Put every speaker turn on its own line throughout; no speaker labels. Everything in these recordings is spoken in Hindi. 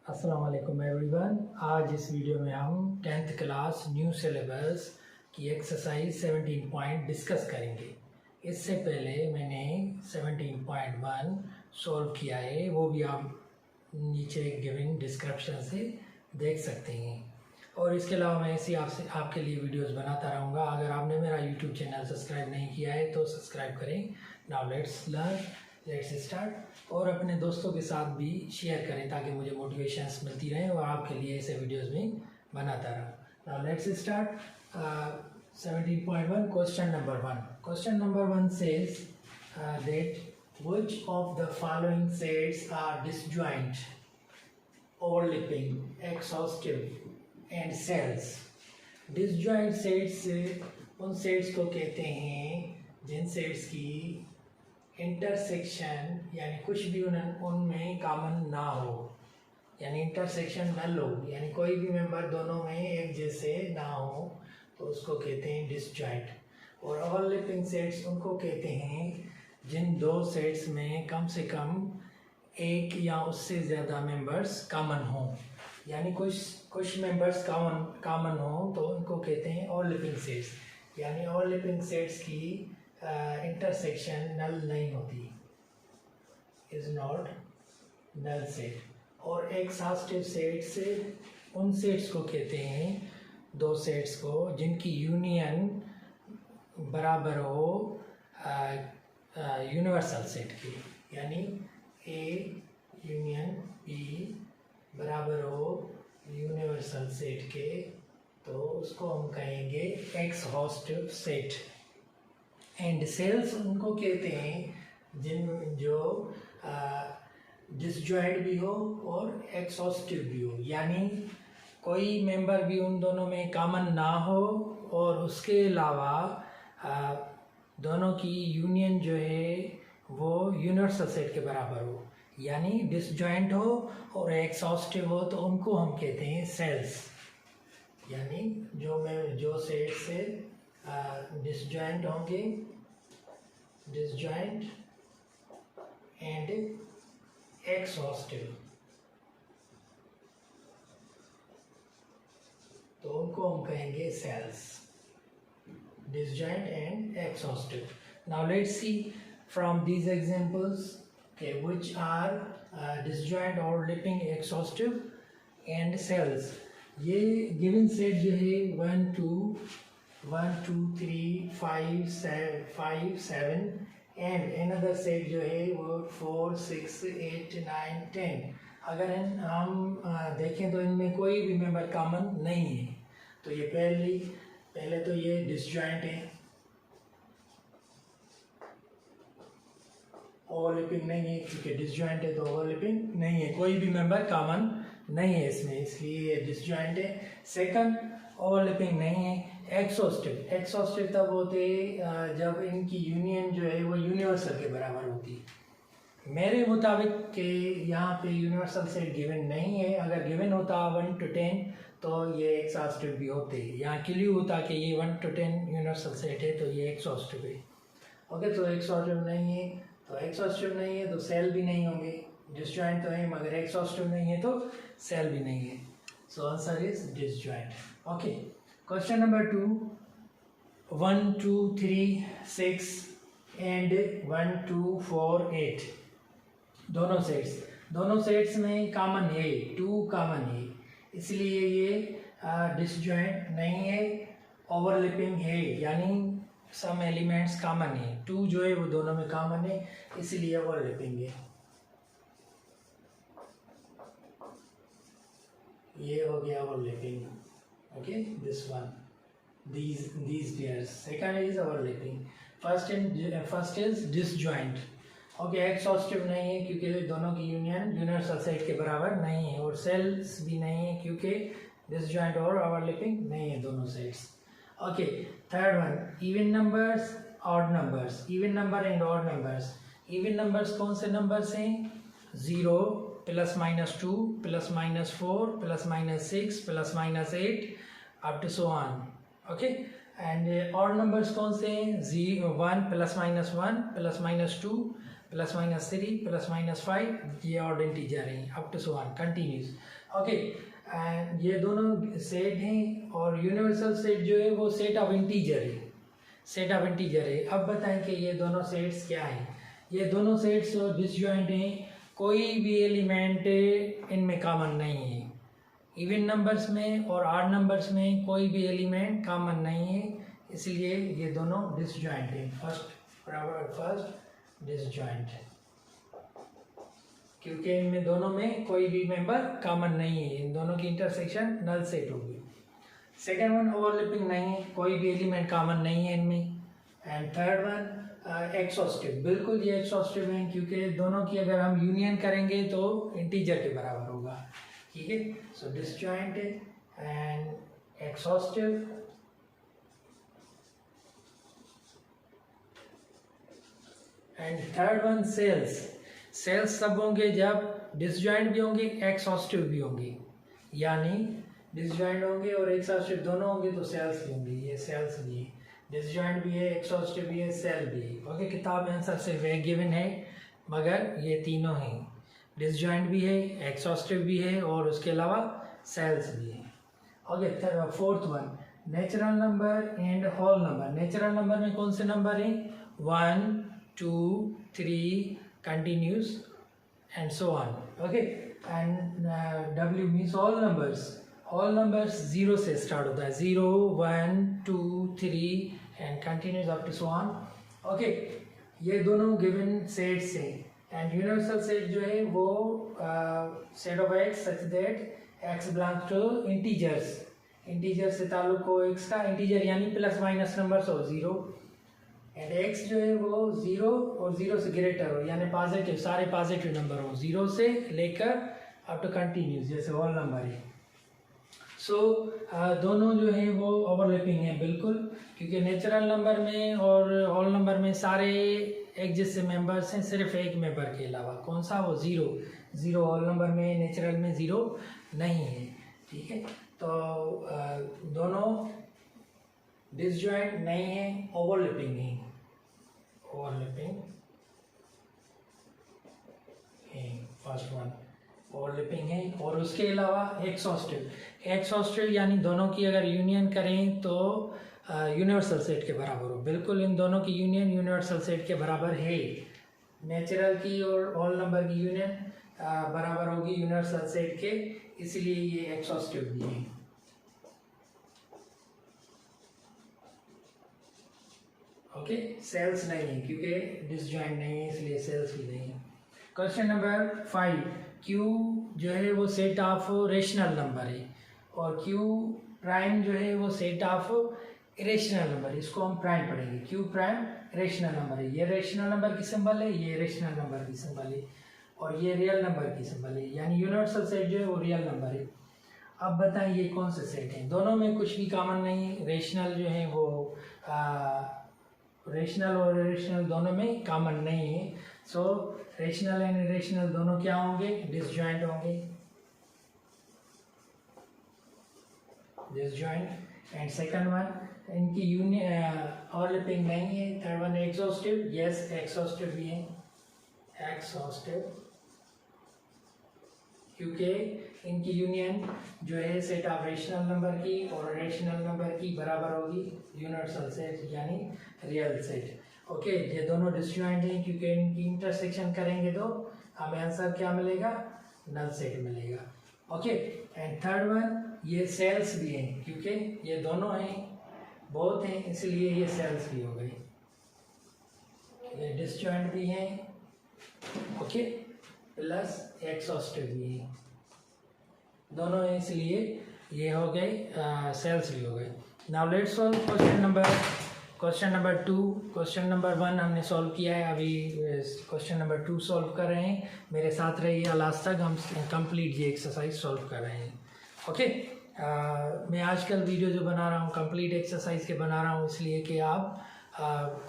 अस्सलाम वालेकुम एवरीवन। आज इस वीडियो में हम 10th क्लास न्यू सिलेबस की एक्सरसाइज 17 पॉइंट डिस्कस करेंगे। इससे पहले मैंने 17.1 सॉल्व किया है, वो भी आप नीचे गिवन डिस्क्रिप्शन से देख सकते हैं। और इसके अलावा मैं ऐसी आपके लिए वीडियोस बनाता रहूँगा। अगर आपने मेरा यूट्यूब चैनल सब्सक्राइब नहीं किया है तो सब्सक्राइब करें। Now let's learn, let's start. और अपने दोस्तों के साथ भी शेयर करें ताकि मुझे मोटिवेशंस मिलती रहें और आपके लिए ऐसे वीडियोस भी बनाता रहूँ। Now let's start. 17.1 question number 1। Question number 1 says that which of the following sets are disjoint, overlapping, exhaustive and cells। disjoint sets उन सेट्स को कहते हैं जिन सेट्स की इंटरसेक्शन यानी कुछ भी उनमें कॉमन ना हो, यानी इंटरसेक्शन नल हो, यानी कोई भी मेंबर दोनों में एक जैसे ना हो तो उसको कहते हैं डिसजॉइंट। और ओवरलैपिंग सेट्स उनको कहते हैं जिन दो सेट्स में कम से कम एक या उससे ज़्यादा मेंबर्स कॉमन हों, यानी कुछ मेंबर्स कॉमन हो तो उनको कहते हैं ओवरलैपिंग सेट्स। यानी ओवरलैपिंग सेट्स की इंटरसेक्शन नल नहीं होती, इज नॉट नल सेट। और एक्सहास्टिव सेट्स उन सेट्स को कहते हैं, दो सेट्स को जिनकी यूनियन बराबर हो यूनिवर्सल सेट की, यानी ए यूनियन बी बराबर हो यूनिवर्सल सेट के, तो उसको हम कहेंगे एक्सहास्टिव सेट। एंड सेल्स उनको कहते हैं जो डिसजॉइंट भी हो और एक्सहास्टिव भी हो, यानी कोई मेंबर भी उन दोनों में कॉमन ना हो और उसके अलावा दोनों की यूनियन जो है वो यूनिवर्सल सेट के बराबर हो, यानी डिसजॉइंट हो और एक्सहास्टिव हो तो उनको हम कहते हैं सेल्स। यानी जो सेट से डिसजॉइंट होंगे, डिसजॉइंट एंड एक्सहास्टिव, तो उनको हम कहेंगे sales, disjoint and exhaustive. Now let's see from these examples which are disjoint, overlapping, exhaustive and cells। ये given set जो है 1 2 3 5 7 and another set जो है वो 4 6 8 9 10। अगर हम देखें तो इनमें कोई भी मेंबर कॉमन नहीं है, तो ये पहले तो ये डिसजॉइंट है, ओवरलैपिंग नहीं है क्योंकि डिसजॉइंट है तो ओवरलैपिंग नहीं है, कोई भी मेंबर कॉमन नहीं है इसमें, इसलिए ये डिसजॉइंट है। सेकंड, ओवरलैपिंग नहीं है। एक्सहास्टिव तब होते जब इनकी यूनियन जो है वो यूनिवर्सल के बराबर होती। मेरे मुताबिक कि यहाँ पे यूनिवर्सल सेट गिवन नहीं है। अगर गिवन होता 1 to 10 तो ये एक्सहास्टिव भी होते, यहाँ क्लियर होता कि ये 1 to 10 यूनिवर्सल सेट है तो ये एक्सहास्टिव है। ओके, तो एक्सहास्टिव नहीं है तो एक्सहास्टिव नहीं है तो सेल भी नहीं होंगे। डिसजॉइंट तो है मगर एक्सहास्टिव नहीं है तो सेल भी नहीं है, so answer is disjoint. Okay, question number 2, 1 2 3 6 and 1 2 4 8 दोनों सेट्स में कॉमन है, 2 कॉमन है, इसलिए ये डिसजॉइंट नहीं है। ओवरलैपिंग है, यानी सम एलिमेंट्स कॉमन है, 2 जो है वो दोनों में कॉमन है, इसलिए ओवरलैपिंग है। ये हो गया overlapping. Okay, this one, these pairs। Second is overlapping. First is disjoint. Okay, exhaustive नहीं है क्योंकि दोनों की यूनियन यूनिवर्सल सेट के बराबर नहीं है, और सेल्स भी नहीं है क्योंकि डिसजॉइंट और ओवरलैपिंग नहीं है दोनों sets. Okay, third one, even numbers, odd numbers. Even number and odd numbers. Even numbers कौन से नंबर्स हैं? 0 +-2 +-4 +-6 +-8 up to so on. Okay, and odd numbers कौन से हैं? 1 +-1 +-2 +-3 +-5 ये ऑड इंटीजर हैं up to so on continuous. Okay, and ये दोनों सेट हैं और यूनिवर्सल सेट जो है वो सेट ऑफ इंटीजर है, सेट ऑफ इंटीजर है। अब बताएं कि ये दोनों सेट्स क्या हैं। ये दोनों सेट्स डिसजॉइंट हैं, कोई भी एलिमेंट इनमें कॉमन नहीं है। इवन नंबर्स में और ऑड नंबर्स में कोई भी एलिमेंट कॉमन नहीं है, इसलिए ये दोनों डिसजॉइंट हैं। फर्स्ट डिसजॉइंट, क्योंकि इनमें दोनों में कोई भी मेंबर कॉमन नहीं है, इन दोनों की इंटरसेक्शन नल सेट होगी। सेकेंड वन ओवरलैपिंग नहीं है, कोई भी एलिमेंट कॉमन नहीं है इनमें। एंड थर्ड वन एक्सॉस्टिव, बिल्कुल ये एक्सॉस्टिव हैं क्योंकि दोनों की अगर हम यूनियन करेंगे तो इंटीजर के बराबर होगा। ठीक है, so disjoint and exhaustive. And third one cells, cells तब होंगे जब डिसजॉइंट भी होंगे एक्सॉस्टिव भी होंगे, यानी डिसजॉइंट होंगे और एक्सॉस्टिव दोनों होंगे तो सेल्स भी होंगे। ये सेल्स भी है, डिसजॉइंट भी है, एक्सॉस्टिव भी है, सेल भी है। ओके, किताब में आंसर सिर्फ एक गिवन है मगर ये तीनों हैं, डिसजॉइंट भी है, एक्सॉस्टिव भी है और उसके अलावा सेल्स भी है। Okay, fourth one natural number and whole number. Natural number में कौन से नंबर हैं? 1 2 3 continuous and so on. Okay, and W means all numbers. All numbers 0 से start होता है, 0 1 2 3 and continues up to so on. Okay, ये दोनों given sets हैं and universal set जो है वो set of x such that x belongs to integers. Integer से ताल्लुक हो x का, इंटीजर यानी प्लस माइनस नंबर्स हो 0 एंड x जो है वो 0 और 0 से ग्रेटर हो, यानी पॉजिटिव, सारे पॉजिटिव नंबर हो 0 से लेकर अप टू कंटिन्यूस, जैसे होल नंबर है। सो दोनों जो है वो ओवरलैपिंग है बिल्कुल, क्योंकि नेचुरल नंबर में और होल नंबर में सारे एक जैसे मेंबर्स हैं, सिर्फ एक मेंबर के अलावा। कौन सा? वो 0 होल नंबर में, नेचुरल में 0 नहीं है। ठीक है, तो दोनों डिसजॉइंट नहीं है, ओवरलैपिंग है, ओवरलैपिंग है। फर्स्ट वन ओवरलैपिंग है और उसके अलावा एक्सॉस्टिव, एक्सॉस्टिव यानी दोनों की अगर यूनियन करें तो यूनिवर्सल सेट के बराबर हो। बिल्कुल इन दोनों की यूनियन यूनिवर्सल सेट के बराबर है। नेचुरल की और होल नंबर की यूनियन बराबर होगी यूनिवर्सल सेट के, इसलिए ये एक्सॉस्टिव भी है। ओके, सेल्स नहीं है क्योंकि डिसजॉइंट नहीं है, इसलिए सेल्स भी नहीं है। क्वेश्चन नंबर 5, क्यू जो है वो सेट ऑफ रेशनल नंबर है और क्यू प्राइम जो है वो सेट ऑफ इरेशनल नंबर, इसको हम प्राइम पढ़ेंगे। क्यू प्राइम रेशनल नंबर है, ये रेशनल नंबर की सिंबल है, ये रेशनल नंबर की सिंबल है और ये रियल नंबर की सिंबल है, यानी यूनिवर्सल सेट जो है वो रियल नंबर है। अब बताएं ये कौन से सेट हैं? दोनों में कुछ भी कॉमन नहीं है, रेशनल जो है वो रेशनल और इरेशनल दोनों में कॉमन नहीं है। सो रेशनल एंड इरेशनल दोनों क्या होंगे? डिसजॉइंट होंगे, डिसजॉइंट। एंड सेकंड वन इनकी यूनियन ओवरलैपिंग नहीं है। Third one exhaustive, yes exhaustive भी है, एक्सॉस्टिव, क्योंकि इनकी यूनियन जो है सेट ऑफ रेशनल नंबर की और रेशनल नंबर की बराबर होगी यूनिवर्सल सेट यानी रियल सेट। ओके, ये दोनों डिसजॉइंट हैं क्योंकि इनकी इंटरसेक्शन करेंगे तो हमें आंसर क्या मिलेगा? नल सेट मिलेगा। ओके, एंड थर्ड वन ये सेल्स भी हैं क्योंकि ये दोनों हैं, बहुत हैं, इसलिए ये सेल्स भी हो गए। ये डिसजॉइंट भी हैं, ओके, प्लस एक्सॉस्टिव भी है, दोनों हैं, इसलिए ये हो गए सेल्स भी हो गए। Now let's solve question number 2। Question number 1 हमने सॉल्व किया है, अभी क्वेश्चन नंबर 2 सॉल्व कर रहे हैं। मेरे साथ रहिए लास्ट तक, हम कंप्लीट ये एक्सरसाइज सॉल्व कर रहे हैं। ओके, मैं आजकल वीडियो जो बना रहा हूँ कंप्लीट एक्सरसाइज के बना रहा हूँ, इसलिए कि आप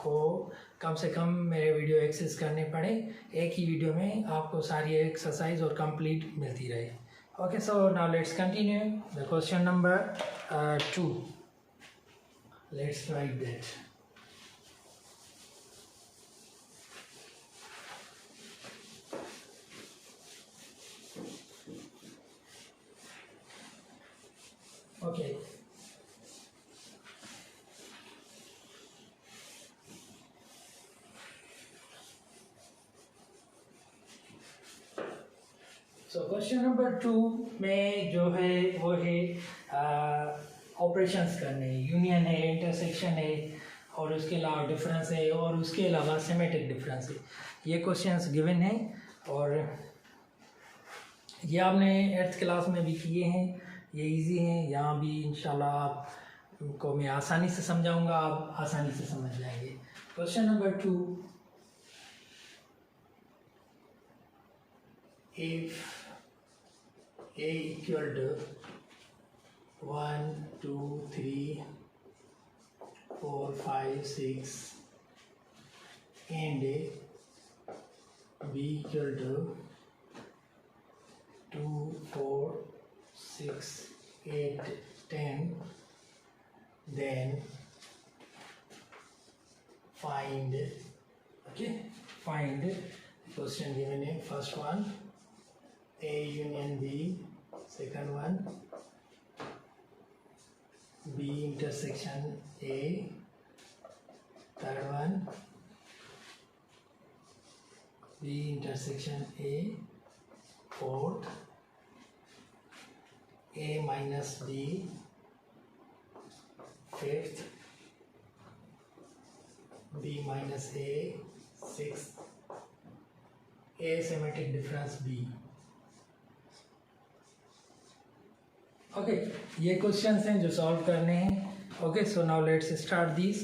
को कम से कम मेरे वीडियो एक्सेस करने पड़े, एक ही वीडियो में आपको सारी एक्सरसाइज और कंप्लीट मिलती रहे। Okay, so now let's continue the question number 2। Let's write that. Okay. So question number 2 में जो है वो है ऑपरेशंस करने, यूनियन है, इंटरसेक्शन है, और उसके अलावा डिफरेंस है, और उसके अलावा सिमेट्रिक डिफरेंस है। ये क्वेश्चंस गिवन हैं और ये आपने 8th क्लास में भी किए हैं, ये इजी हैं। यहाँ भी इंशाल्लाह आपको मैं आसानी से समझाऊंगा, आप आसानी से समझ जाएंगे। Question number 2, if A equal to 1 2 3 4 5 6 and B equal to 2 4 6 8 10, then find, okay, find question given in first one A union B, second one B intersection A, third one B intersection A, fourth A minus B, fifth B minus A, sixth asymmetric difference B। Okay, ये क्वेश्चंस हैं जो सॉल्व करने हैं। Okay, so now let's start this.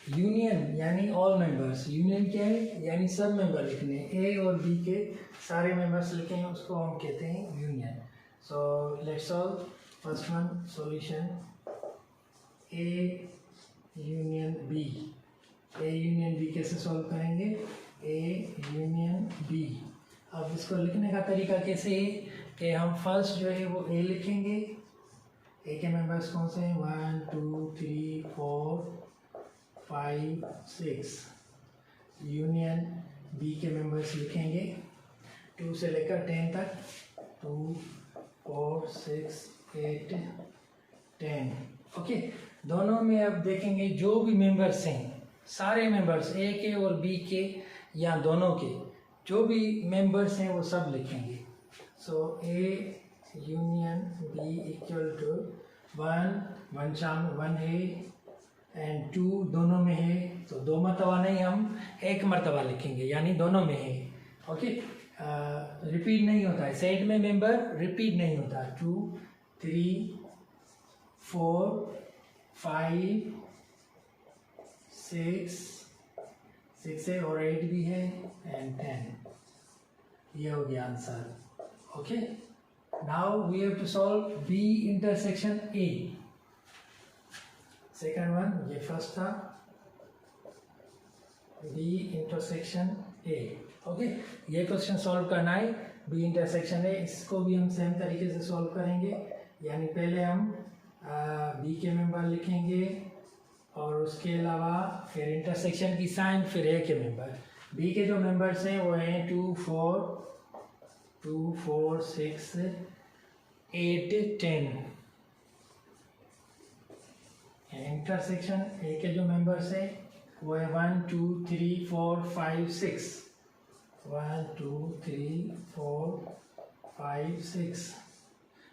Union यानी ऑल मेंबर्स, यूनियन क्या है यानी सब मेंबर लिखने हैं, ए और बी के सारे मेंबर्स लिखे हैं, उसको हम कहते हैं union. So let's solve first one solution A union B. A union B कैसे सॉल्व करेंगे? A union B. अब इसको लिखने का तरीका कैसे है कि हम फर्स्ट जो है वो ए लिखेंगे। ए के मेंबर्स कौन से हैं? 1 2 3 4 5 6। यूनियन बी के मेंबर्स लिखेंगे 2 से लेकर 10 तक, 2 4 6 8 10। ओके, दोनों में अब देखेंगे जो भी मेंबर्स हैं, सारे मेंबर्स ए के और बी के या दोनों के जो भी मेंबर्स हैं वो सब लिखेंगे। So A union B equal to 1 है एंड 2 दोनों में है, तो 2 मरतबा नहीं, हम 1 मरतबा लिखेंगे, यानी दोनों में है। ओके, रिपीट नहीं होता है, सेट में मेंबर रिपीट नहीं होता। 2 3 4 5 6 है और 8 भी है एंड 10। ये हो गया answer. Okay, now we have to solve B intersection A. Second one, ये फर्स्ट था, बी इंटरसेक्शन ए। ओके, ये क्वेश्चन सॉल्व करना है बी इंटरसेक्शन ए। इसको भी हम सेम तरीके से सॉल्व करेंगे, यानी पहले हम बी के मेंबर लिखेंगे और उसके अलावा फिर इंटरसेक्शन की साइन, फिर ए के मेंबर। बी के जो मेंबर्स हैं वो हैं 2 4 6 8 10। इंटरसेक्शन ए के जो मेंबर्स हैं वो है 1 2 3 4 5 6। 1 2 3 4 5 6।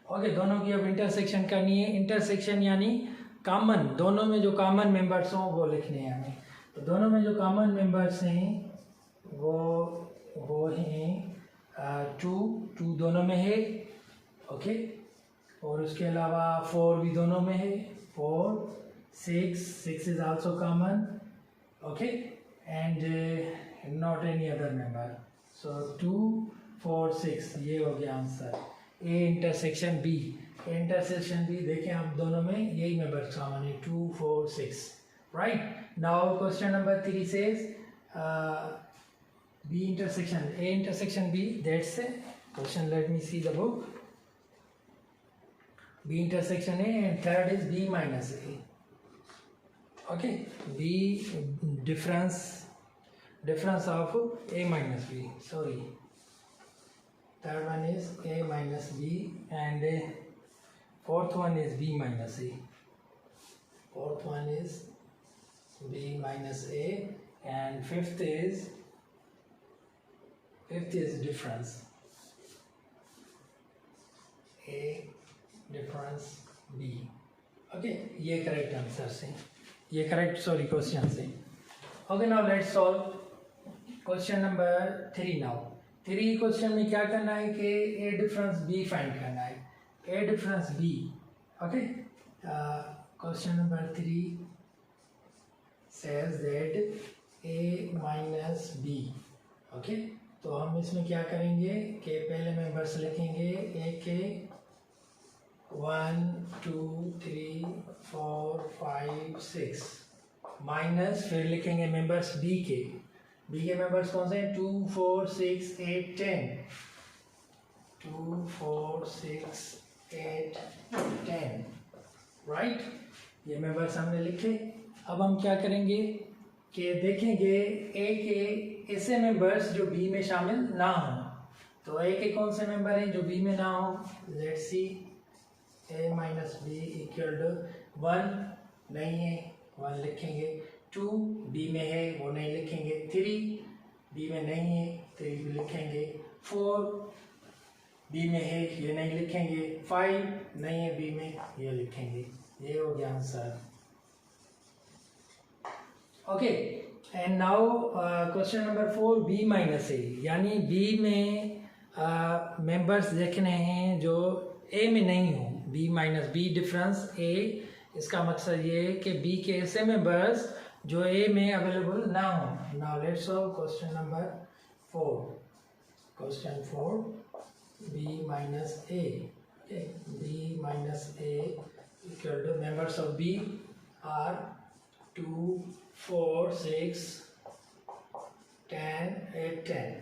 ओके, दोनों की अब इंटरसेक्शन करनी है। इंटरसेक्शन यानी कॉमन, दोनों में जो कॉमन मेंबर्स हों वो लिखने हैं हमें। तो दोनों में जो कॉमन मेंबर्स हैं वो हैं 2 दोनों में है। ओके, और उसके अलावा 4 भी दोनों में है, 4 6 is also common. Okay, and not any other member. So 2 4 6, ये हो गया answer. A intersection B, intersection B देखें हम दोनों में यही मेंबर्स कॉमन है, 2 4 6। Right, now question number 3 says B intersection A intersection B. That's a question. Let me see the book. B intersection A and third is B minus A. Okay, B difference of A minus B. Sorry. Third one is A minus B and fourth one is b minus a. Fourth one is b minus a, and fifth is difference. A difference b. Okay, ये correct answer से, ये correct question से. Okay, now let's solve question number 3 now. 3 question में क्या करना है कि a difference b find करना है. A difference b. Okay, question number 3 says that a minus b. Okay, तो हम इसमें क्या करेंगे कि पहले मेंबर्स लिखेंगे a के 1 2 3 4 5 6 माइनस, फिर लिखेंगे मेंबर्स b के मेंबर्स कौन से हैं 2 4 6 8 10, 2 4 6 8 10, राइट. ये मेंबर्स हमने लिखे. अब हम क्या करेंगे कि देखेंगे ए के ऐसे मेंबर्स जो बी में शामिल ना हों. तो ए के कौन से मेंबर हैं जो बी में ना हो. Let's see, A minus B equal to 1 नहीं है, 1 लिखेंगे. 2 बी में है, वो नहीं लिखेंगे. 3 बी में नहीं है, 3 भी लिखेंगे. 4 बी में है, ये नहीं लिखेंगे. 5 नहीं है बी में, ये लिखेंगे. ये हो गया answer. Okay, and now question number 4 B minus A, यानी बी में मेंबर्स देखने हैं जो ए में नहीं हो. बी माइनस बी डिफरेंस ए, इसका मकसद ये है कि बी के ऐसे मेंबर्स जो ए में अवेलेबल ना हो. Now let's solve question number 4. Question 4 B minus A. B minus A equal to members of B are 2 4 6 10 8 10.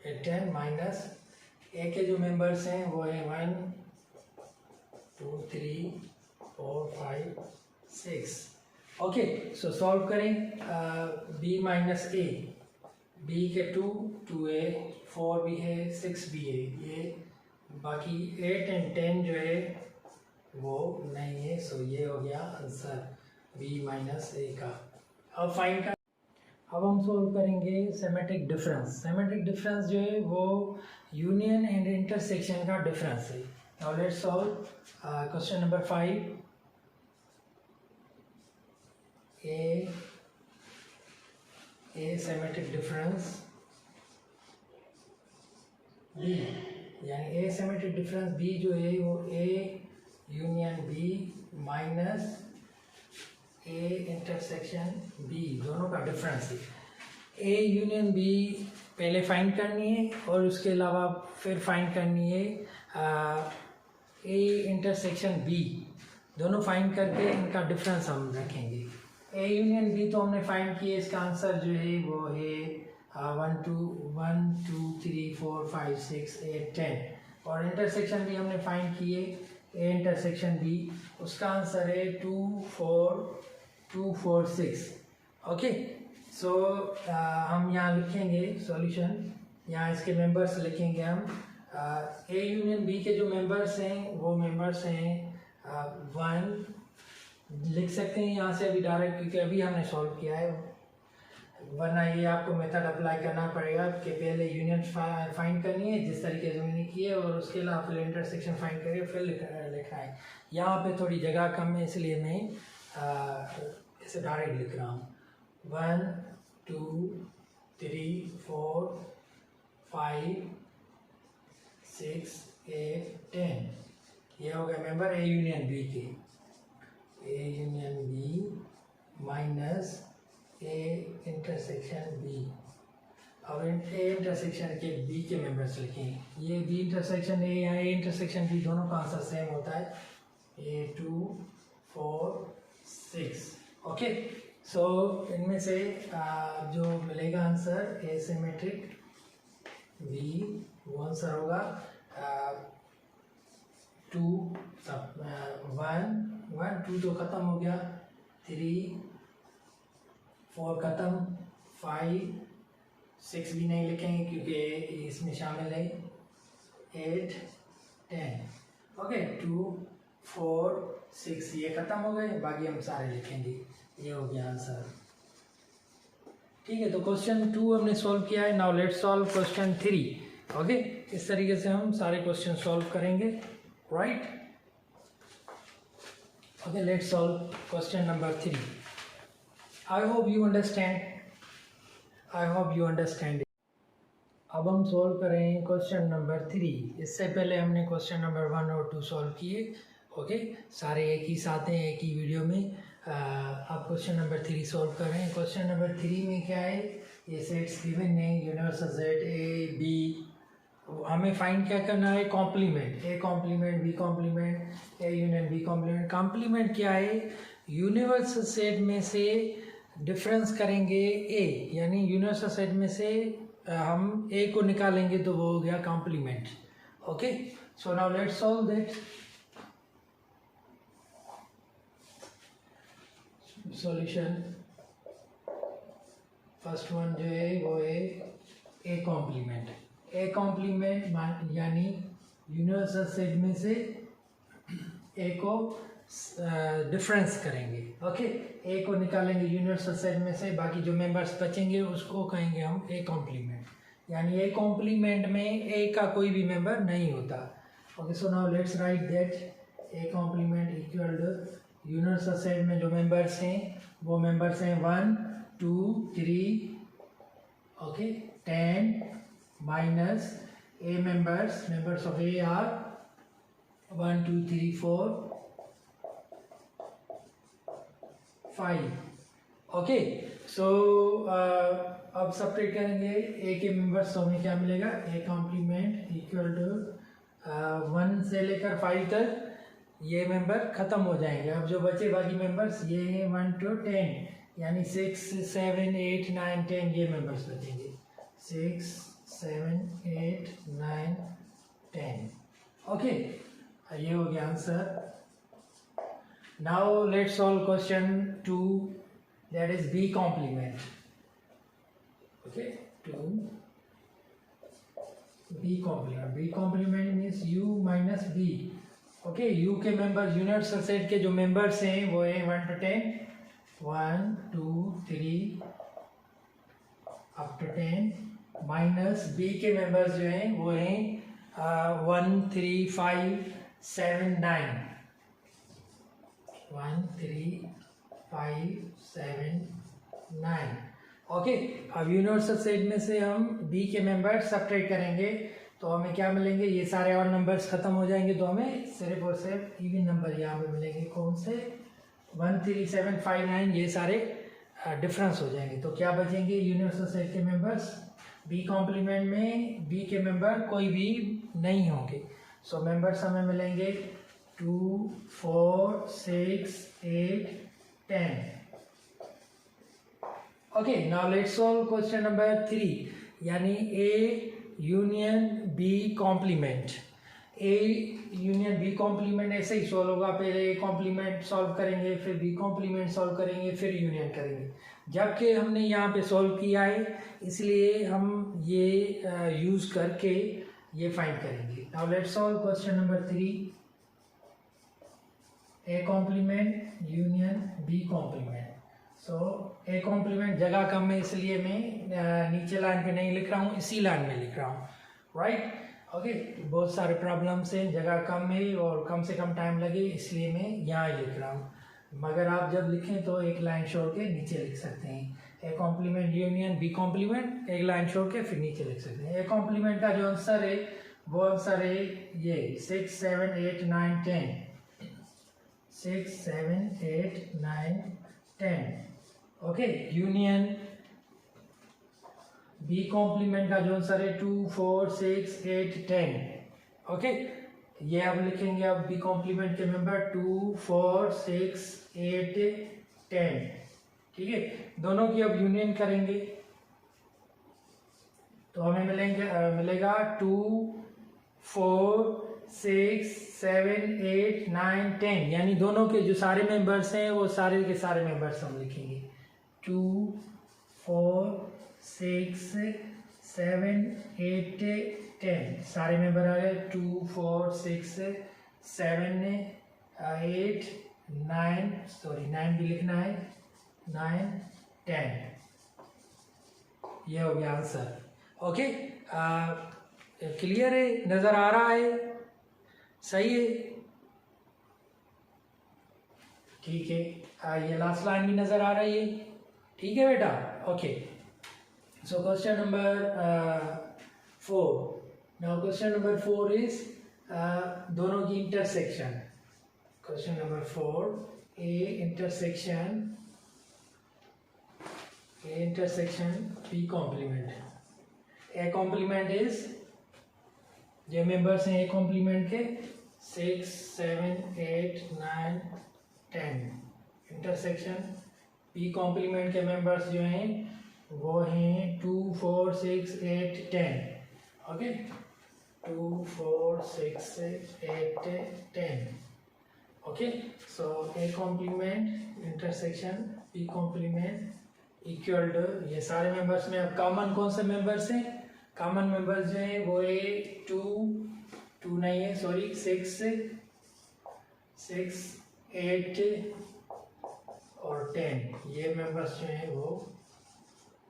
8 10 minus A के जो मेंबर्स हैं वो है 1 2 3 4 5 6. ओके, सो सॉल्व करें. बी माइनस ए, बी के 2 है, 4 भी है, 6 भी है. ये बाकी 8 और 10 जो है वो नहीं है. सो ये हो गया आंसर बी माइनस ए का. अब फाइंड कर, अब हम सोल्व करेंगे सेमेट्रिक डिफरेंस. सेमेट्रिक डिफरेंस जो है वो यूनियन एंड इंटरसेक्शन का डिफरेंस है. Now let's solve question number 5. A symmetric difference B, यानी ए सेमेट्रिक डिफरेंस बी जो है वो A union B minus A intersection B, दोनों का डिफरेंस है. ए यूनियन बी पहले फाइंड करनी है और उसके अलावा फिर फाइंड करनी है ए इंटरसेक्शन बी. दोनों फाइंड करके इनका डिफरेंस हम रखेंगे. ए यूनियन बी तो हमने फाइंड किया, इसका आंसर जो है वो है 1 2 3 4 5 6 8 10. और इंटरसेक्शन भी हमने फाइंड किए, ए इंटरसेक्शन बी, उसका आंसर है 2 4 6. ओके, सो हम यहाँ लिखेंगे सॉल्यूशन. यहाँ इसके मेंबर्स लिखेंगे हम. ए यूनियन बी के जो मेंबर्स हैं वो मेंबर्स हैं 1 लिख सकते हैं यहाँ से अभी डायरेक्ट, क्योंकि अभी हमने सॉल्व किया है. वरना ये आपको मेथड अप्लाई करना पड़ेगा कि पहले यूनियन फाइंड करनी है जिस तरीके से मैंने की है, और उसके अलावा फिर इंटरसेक्शन फाइंड करके फिर लिखना है. यहाँ पे थोड़ी जगह कम है, इसलिए मैं इसे डायरेक्ट लिख रहा हूँ. 1 2 3 4 5 6 8 10. ये हो गया मेंबर ए यूनियन बी के. A union B minus A intersection B. अब ए इंटरसेक्शन के बी के मेंबर्स लिखें. ये बी इंटरसेक्शन ए या ए इंटरसेक्शन बी दोनों का आंसर सेम होता है, ए 2 4 6. ओके, सो इनमें से जो मिलेगा आंसर ए सिमेट्रिक बी, वो आंसर होगा 2 1 2 तो ख़त्म हो गया, 3 4 ख़त्म, 5 6 भी नहीं लिखेंगे क्योंकि इसमें शामिल है, 8 10। ओके 2 4 6 ये खत्म हो गए, बाकी हम सारे लिखेंगे। ये हो गया आंसर। ठीक है, तो क्वेश्चन 2 हमने सॉल्व किया है। Now let's solve question 3। Okay, इस तरीके से हम सारे क्वेश्चन सॉल्व करेंगे, right. Okay, let's solve question number 3। I hope you understand, I hope you understand. अब हम सॉल्व करें क्वेश्चन नंबर 3। इससे पहले हमने क्वेश्चन नंबर 1 और 2 सॉल्व किए। ओके, सारे एक ही साथ हैं, एक ही वीडियो में। आप क्वेश्चन नंबर 3 सॉल्व कर रहे हैं। क्वेश्चन नंबर 3 में क्या है, ये सेट्स गिवन है, यूनिवर्सल सेट ए बी। हमें फाइंड क्या करना है, complement, A complement B complement, A union B complement. Complement क्या है, यूनिवर्सल सेट में से डिफरेंस करेंगे ए, यानी यूनिवर्सल सेट में से हम ए को निकालेंगे तो वो हो गया complement. Okay, so now let's solve that. Solution first one जो है वो है ए कॉम्प्लीमेंट। ए कॉम्प्लीमेंट यानी यूनिवर्सल सेट में से ए को डिफरेंस करेंगे। ओके, ए को निकालेंगे यूनिवर्सल सेट में से, बाकी जो मेंबर्स बचेंगे उसको कहेंगे हम ए कॉम्प्लीमेंट। यानी ए कॉम्प्लीमेंट में ए का कोई भी मेंबर नहीं होता। Okay, so now let's write that A complement equal to universal set में जो मेंबर्स हैं वो मेंबर्स हैं 1 2 3 okay 10 minus A members of A are 1 2 3 4 5। Okay, so अब सब्ट्रैक्ट करेंगे ए के मेंबर्स, तो हमें क्या मिलेगा, ए कॉम्प्लीमेंट इक्वल टू 1 से लेकर 5 तक ये मेंबर खत्म हो जाएंगे। अब जो बचे बाकी मेंबर्स ये हैं 1 to 10, यानी 6 7 8 9 10 ये मेंबर्स बचेंगे। 6 7 8 9 10। ओके, ये हो गया answer. Now let's solve question 2, that is B complement. Okay, 2 B complement. B complement means U minus B. Okay, U के मेंबर यूनिवर्सल सेट के जो मेंबर्स हैं वो हैं 1 to 10, 1 2 3 up to 10 minus B के मेंबर्स जो हैं वो हैं 1 3 5 7 9। 1 3 5 7 9। ओके, अब यूनिवर्सल सेट में से हम बी के मेंबर सब्ट्रैक्ट करेंगे तो हमें क्या मिलेंगे, ये सारे और नंबर्स खत्म हो जाएंगे तो हमें सिर्फ और सिर्फ इवन नंबर यहाँ पे मिलेंगे। कौन से, 1 3 7 5 9 ये सारे डिफरेंस हो जाएंगे। तो क्या बचेंगे यूनिवर्सल सेट के मेंबर्स, बी कॉम्प्लीमेंट में बी के मेंबर कोई भी नहीं होंगे। सो मेंबर्स हमें मिलेंगे 2 4 6 8 10। Okay, now let's solve question number 3, यानी A union B complement. A union B complement ऐसे ही सॉल्व होगा, पहले ए कॉम्प्लीमेंट सॉल्व करेंगे, फिर बी कॉम्प्लीमेंट सॉल्व करेंगे, फिर यूनियन करेंगे। जबकि हमने यहाँ पे सॉल्व किया है इसलिए हम ये यूज़ करके ये फाइंड करेंगे। Now let's solve question number 3, A complement union B complement. So A complement जगह कम है इसलिए मैं नीचे लाइन पे नहीं लिख रहा हूँ, इसी लाइन में लिख रहा हूँ, राइट। ओके, बहुत सारे प्रॉब्लम्स हैं, जगह कम है और कम से कम टाइम लगे इसलिए मैं यहाँ ही लिख रहा हूँ। मगर आप जब लिखें तो एक लाइन छोड़ के नीचे लिख सकते हैं, A complement union B complement, एक लाइन छोड़ के फिर नीचे लिख सकते हैं। ए कॉम्प्लीमेंट का जो आंसर है वो आंसर है ये 6 7 8 9 10। 6 7 8 9 10। ओके, यूनियन बी कॉम्प्लीमेंट का जो आंसर है 2 4 6 8 10। ओके, ये अब लिखेंगे, अब बी कॉम्प्लीमेंट के मेंबर 2 4 6 8 10। ठीक है, दोनों की अब यूनियन करेंगे तो हमें मिलेगा 2 4 6 7 8 9 10, यानी दोनों के जो सारे मेंबर्स हैं वो सारे के सारे मेंबर्स हम लिखेंगे। 2 4 6 7 8 10 सारे मेंबर आ गए 2 4 6 7 8 9 सॉरी 9 भी लिखना है 9 10 ये हो गया आंसर। ओके क्लियर है नज़र आ रहा है सही है ठीक है ये लास्ट लाइन भी नज़र आ रही है ठीक है बेटा okay so question number 4 now question number 4 is दोनों की intersection question number 4 A intersection B complement A complement is जो मेंबर्स हैं ए कॉम्प्लीमेंट के 6 7 8 9 10 इंटरसेक्शन बी कॉम्प्लीमेंट के मेंबर्स जो हैं वो हैं 2 4 6 8 10 okay 2 4 6 8 10 okay so A complement intersection B complement equal to ये सारे मेंबर्स में अब कॉमन कौन से मेंबर्स हैं कॉमन मेंबर्स जो हैं वो है 2 नहीं है सॉरी 6 8 और 10 ये मेंबर्स जो हैं वो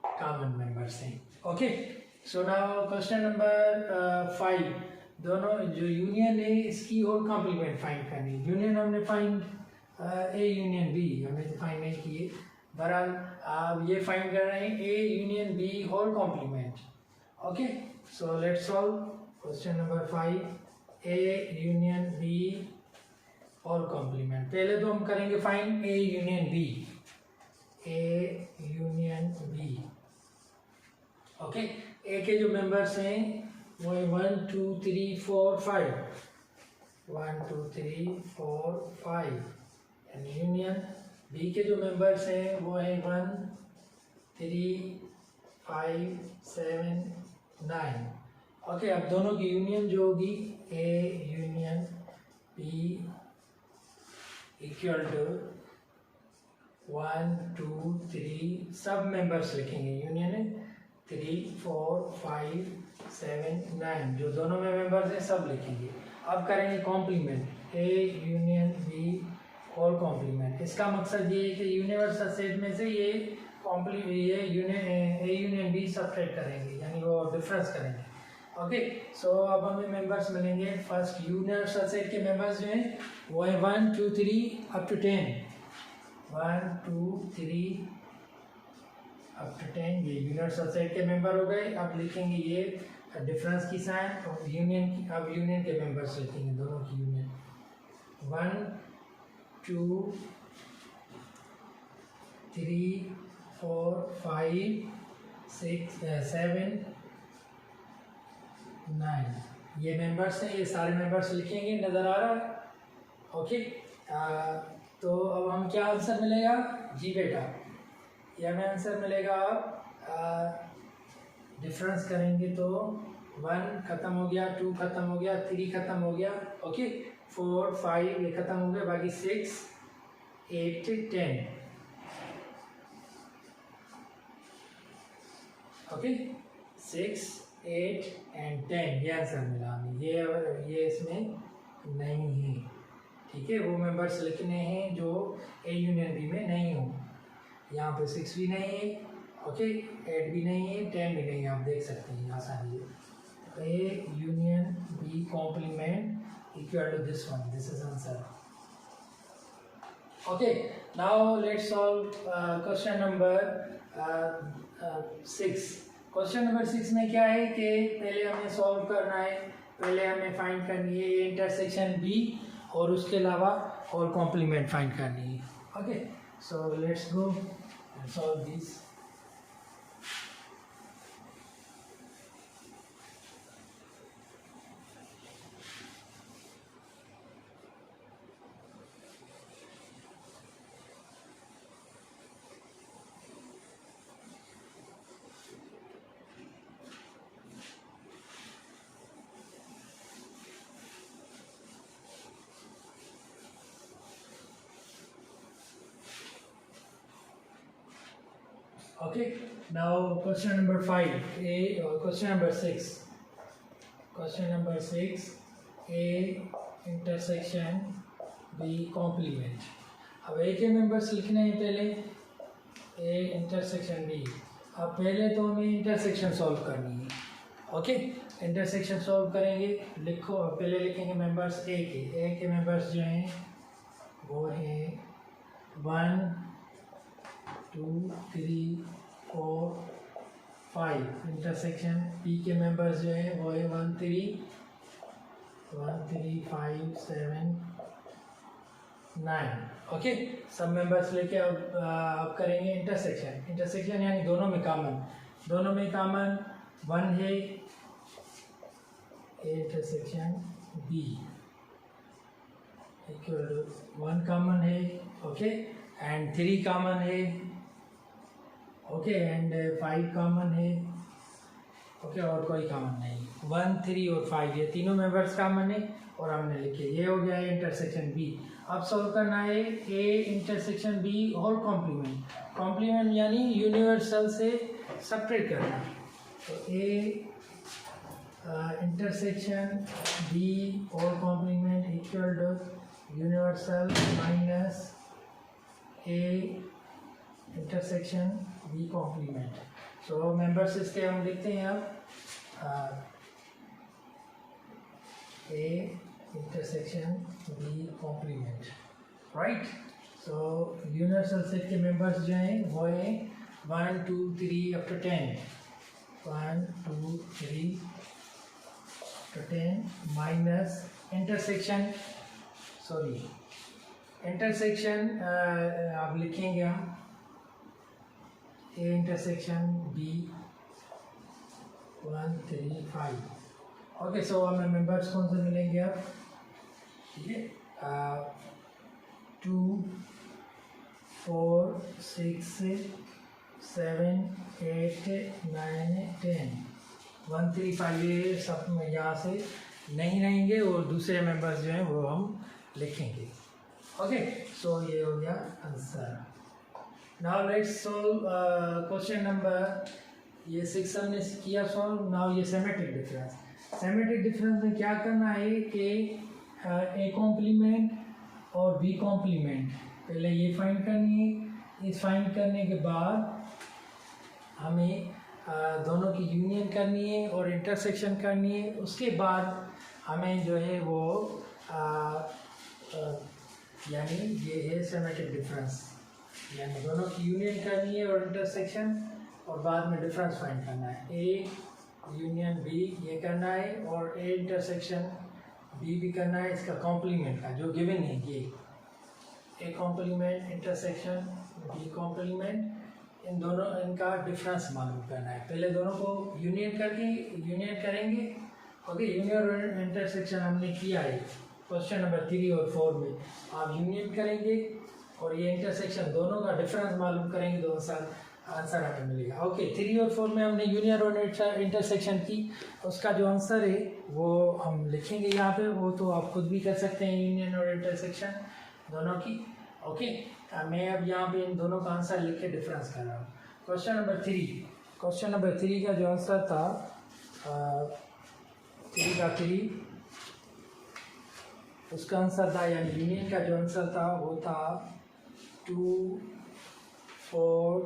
कॉमन मेंबर्स हैं okay so now question number 5 दोनों जो यूनियन है इसकी और कॉम्प्लीमेंट फाइंड करनी है यूनियन हमने फाइंड ए यूनियन बी हमने फाइंड नहीं किए बहरहाल आप ये फाइंड कर रहे हैं A union B whole complement okay so let's solve question number 5 A union B और कॉम्प्लीमेंट पहले तो हम करेंगे find A union B okay A के जो मेंबर्स हैं वो है 1 2 3 4 5 1 2 3 4 5 एंड यूनियन बी के जो मेंबर्स हैं वो है 1 3 5 7 9 ओके अब दोनों की यूनियन जो होगी A union B equal to 1 2 3 सब मेंबर्स लिखेंगे यूनियन है 3 4 5 7 9 जो दोनों में मेंबर्स हैं सब लिखेंगे अब करेंगे complement A union B whole complement इसका मकसद ये है कि यूनिवर्सल सेट में से ये यूनियन बी सब्ट्रैक्ट करेंगे यानी वो डिफरेंस करेंगे ओके सो अब हमें मेंबर्स मिलेंगे फर्स्ट यूनिवर्सल सेट के मेंबर्स जो हैं वो है 1 2 3 अप टू 10 1 2 3 अप टू 10 ये यूनिवर्सल सेट के मेंबर हो गए अब लिखेंगे ये डिफरेंस की साइन और यूनियन की अब यूनियन के मेंबर्स लिखेंगे दोनों की यूनियन 1 2 3 4 5 6 7 9 ये मेंबर्स हैं ये सारे मेंबर्स लिखेंगे नज़र आ रहा है ओके तो अब हम क्या आंसर मिलेगा जी बेटा ये हमें आंसर मिलेगा डिफरेंस करेंगे तो 1 ख़त्म हो गया 2 ख़त्म हो गया 3 ख़त्म हो गया ओके 4 5 ये ख़त्म हो गया बाकी 6 8 10 ओके 6 8 एंड 10 ये आंसर मिला हमें ये इसमें नहीं है ठीक है वो मेंबर्स लिखने हैं जो ए यूनियन बी में नहीं हो यहाँ पे 6 भी नहीं है ओके 8 भी नहीं है 10 भी नहीं है आप देख सकते हैं आसानी से A union B complement equal to this one this is answer okay now let's solve question number 6 question number 6 में क्या है कि पहले हमें सॉल्व करना है पहले हमें फाइंड करनी है इंटरसेक्शन बी और उसके अलावा और कॉम्प्लीमेंट फाइंड करनी है okay so let's go and solve this Okay, now question number 5, question number 6. Question number 6, A intersection B complement. अब A के मेंबर्स लिखने हैं पहले, A इंटरसेक्शन B. अब पहले तो हमें इंटरसेक्शन सॉल्व करनी है. ओके, इंटरसेक्शन सॉल्व करेंगे. लिखो, पहले लिखेंगे मेंबर्स A के मेंबर्स जो हैं वो हैं 1 2 3 4 5. इंटरसेक्शन B के मेंबर्स जो हैं वो है 1 3 5 7 9. ओके, सब मेंबर्स लेके अब करेंगे इंटरसेक्शन. इंटरसेक्शन यानी दोनों में कॉमन 1 है A intersection B equal to 1 common है. ओके, एंड 3 कॉमन है. ओके, एंड 5 कॉमन है. ओके, और कोई कॉमन नहीं. 1 3 और 5 ये तीनों मेंबर्स कॉमन है और हमने लिखे. ये हो गया है इंटरसेक्शन B. अब सॉल्व करना है A intersection B whole complement यानी यूनिवर्सल से सेपरेट करना. तो A intersection B whole complement equal to universal minus A intersection B complement. So members इसके हम लिखते हैं अब A intersection B complement. Right, so universal set के मेंबर्स जो हैं वो हैं 1 2 3 up to 10. 1 2 3 to 10 minus intersection आप लिखेंगे हम A इंटरसेक्शन B 1 3 5. ओके, सो हमें मेंबर्स कौन से मिलेंगे अब? ठीक है, 2 4 6 7 8 9 10. 1 3 5 ये सब में यहाँ से नहीं रहेंगे और दूसरे मेंबर्स जो हैं वो हम लिखेंगे. ओके, सो ये हो गया answer. Now let's solve question number ये 6 हमने किया सॉल्व. नाउ ये सिमेट्रिक डिफरेंस में क्या करना है कि A कॉम्प्लीमेंट और B कॉम्प्लीमेंट पहले ये फाइंड करनी है. इस फाइंड करने के बाद हमें दोनों की यूनियन करनी है और इंटरसेक्शन करनी है. उसके बाद हमें जो है वो यानी ये है सिमेट्रिक डिफरेंस, यानी दोनों की यूनियन करनी है और इंटरसेक्शन और बाद में डिफरेंस फाइंड करना है. A यूनियन B ये करना है और A इंटरसेक्शन B भी करना है इसका कॉम्प्लीमेंट का जो गिवन है. ये A complement intersection B complement, इन दोनों इनका डिफरेंस मालूम करना है. पहले दोनों को यूनियन करेंगे. ओके, यूनियन और इंटरसेक्शन हमने किया है क्वेश्चन नंबर 3 और 4 में. आप यूनियन करेंगे और ये इंटरसेक्शन दोनों का डिफरेंस मालूम करेंगे तो आंसर हमें मिलेगा. ओके, 3 और 4 में हमने यूनियन और इंटरसेक्शन की. उसका जो आंसर है वो हम लिखेंगे यहाँ पे. वो तो आप खुद भी कर सकते हैं यूनियन और इंटरसेक्शन दोनों की. ओके, मैं अब यहाँ पे इन दोनों का आंसर लिख के डिफरेंस कर रहा हूँ. क्वेश्चन नंबर 3 का जो आंसर था 3 उसका आंसर था यानी यूनियन का जो आंसर था वो था 2 4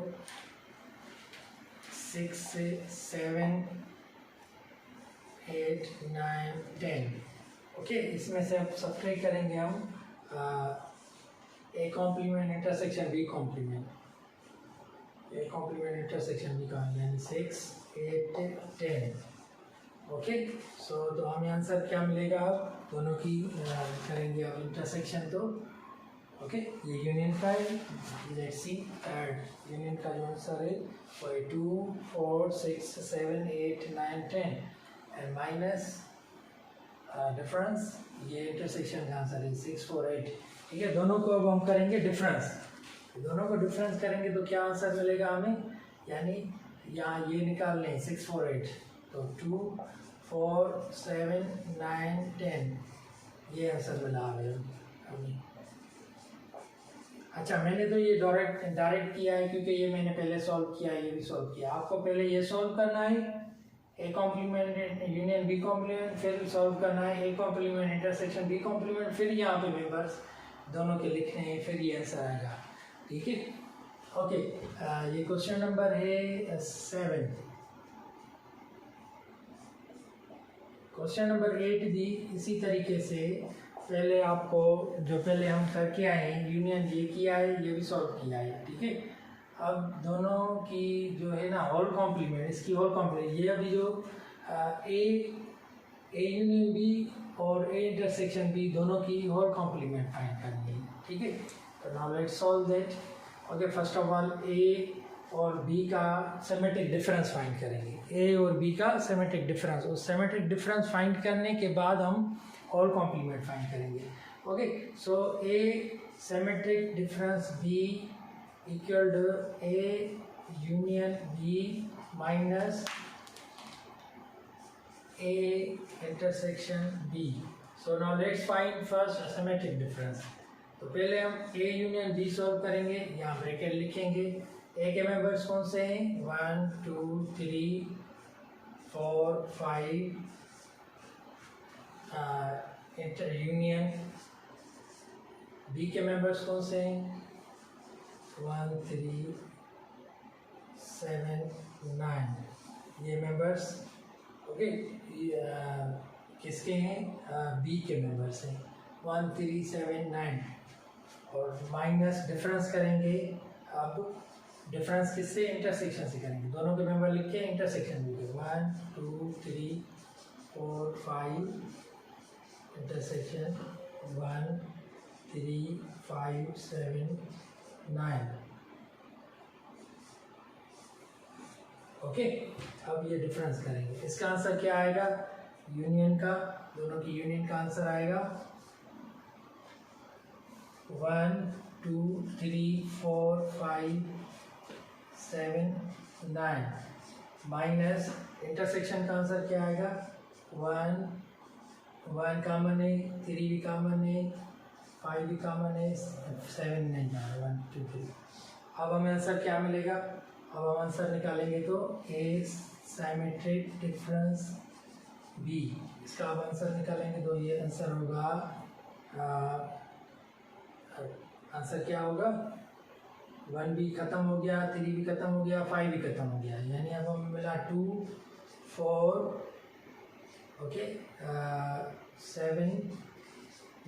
6 7 8 9 10. ओके, इसमें से अब सब्ट्रैक्ट करेंगे हम A complement intersection B complement. A complement intersection B का यानी 6 8 10. ओके, सो तो हमें आंसर क्या मिलेगा? अब दोनों की करेंगे अब इंटरसेक्शन. तो ओके, ये यूनियन का है. लेट्स सी थर्ड यूनियन का जो आंसर है वो है 2 4 6 7 8 9 10 एंड माइनस डिफरेंस. ये इंटरसेक्शन का आंसर है 6 4 8. ठीक है, दोनों को अब हम करेंगे डिफरेंस. दोनों को डिफरेंस करेंगे तो क्या आंसर मिलेगा हमें? यानी यहाँ ये निकाल लें 6 4 8 तो 2 4 7 9 10 ये आंसर मिला हमें. अच्छा, मैंने तो ये डायरेक्ट किया है क्योंकि ये मैंने पहले सॉल्व किया है, ये भी सॉल्व किया। आपको पहले ये सॉल्व करना है, A complement union B complement, फिर सॉल्व करना है A complement intersection B complement, फिर यहाँ पे मेंबर्स दोनों के लिखने हैं, फिर ये आंसर आएगा। ठीक है, ओके। ये क्वेश्चन नंबर है 7। क्वेश्चन नंबर 8 भी इसी तरीके से पहले आपको जो पहले हम करके आए हैं, यूनियन ये किया है, ये भी सॉल्व किया है। ठीक है, अब दोनों की जो है ना होल कॉम्प्लीमेंट, इसकी होल कॉम्प्लीमेंट, ये अभी जो ए यूनियन बी और ए इंटरसेक्शन बी दोनों की होल कॉम्प्लीमेंट फाइंड करनी है। ठीक है, तो now let's solve that. Okay, first of all A और बी का सेमेट्रिक डिफरेंस फाइंड करेंगे। ए और बी का सेमेट्रिक डिफरेंस, उस सेमेट्रिक डिफरेंस फाइंड करने के बाद हम होल कॉम्प्लीमेंट फाइंड करेंगे। Okay, so A symmetric difference B equal to A union B minus A intersection B. So now let's find first symmetric difference. तो पहले हम ए यूनियन बी सॉल्व करेंगे, यहाँ ब्रैकेट लिखेंगे। ए के मेंबर्स कौन से हैं? 1 2 3 4 5 इंटर यूनियन। बी के मेंबर्स कौन से हैं? 1 3 7 9 ये मेंबर्स। ओके, किसके हैं? बी के मेंबर्स हैं 1 3 7 9। और माइनस डिफरेंस करेंगे। अब डिफरेंस किससे? इंटरसेक्शन से करेंगे। दोनों के मेंबर लिख के इंटरसेक्शन लिखे 1 2 3 4 5 इंटरसेक्शन 1 3 5 7 9। ओके, अब ये डिफरेंस करेंगे। इसका आंसर क्या आएगा? यूनियन का, दोनों की यूनियन का आंसर आएगा 1 2 3 4 5 7 9 माइनस इंटरसेक्शन का आंसर क्या आएगा? 1 कॉमन है, 3 भी कॉमन है, 5 भी कॉमन है, 7 नहीं जा रहा, 1 2 3। अब हमें आंसर क्या मिलेगा? अब हम आंसर निकालेंगे तो ए सिमेट्रिक डिफरेंस बी, इसका अब आंसर निकालेंगे तो ये आंसर होगा, आंसर क्या होगा? 1 भी ख़त्म हो गया, 3 भी ख़त्म हो गया, 5 भी ख़त्म हो गया, यानी अब हमें मिला 2 4 ओके 7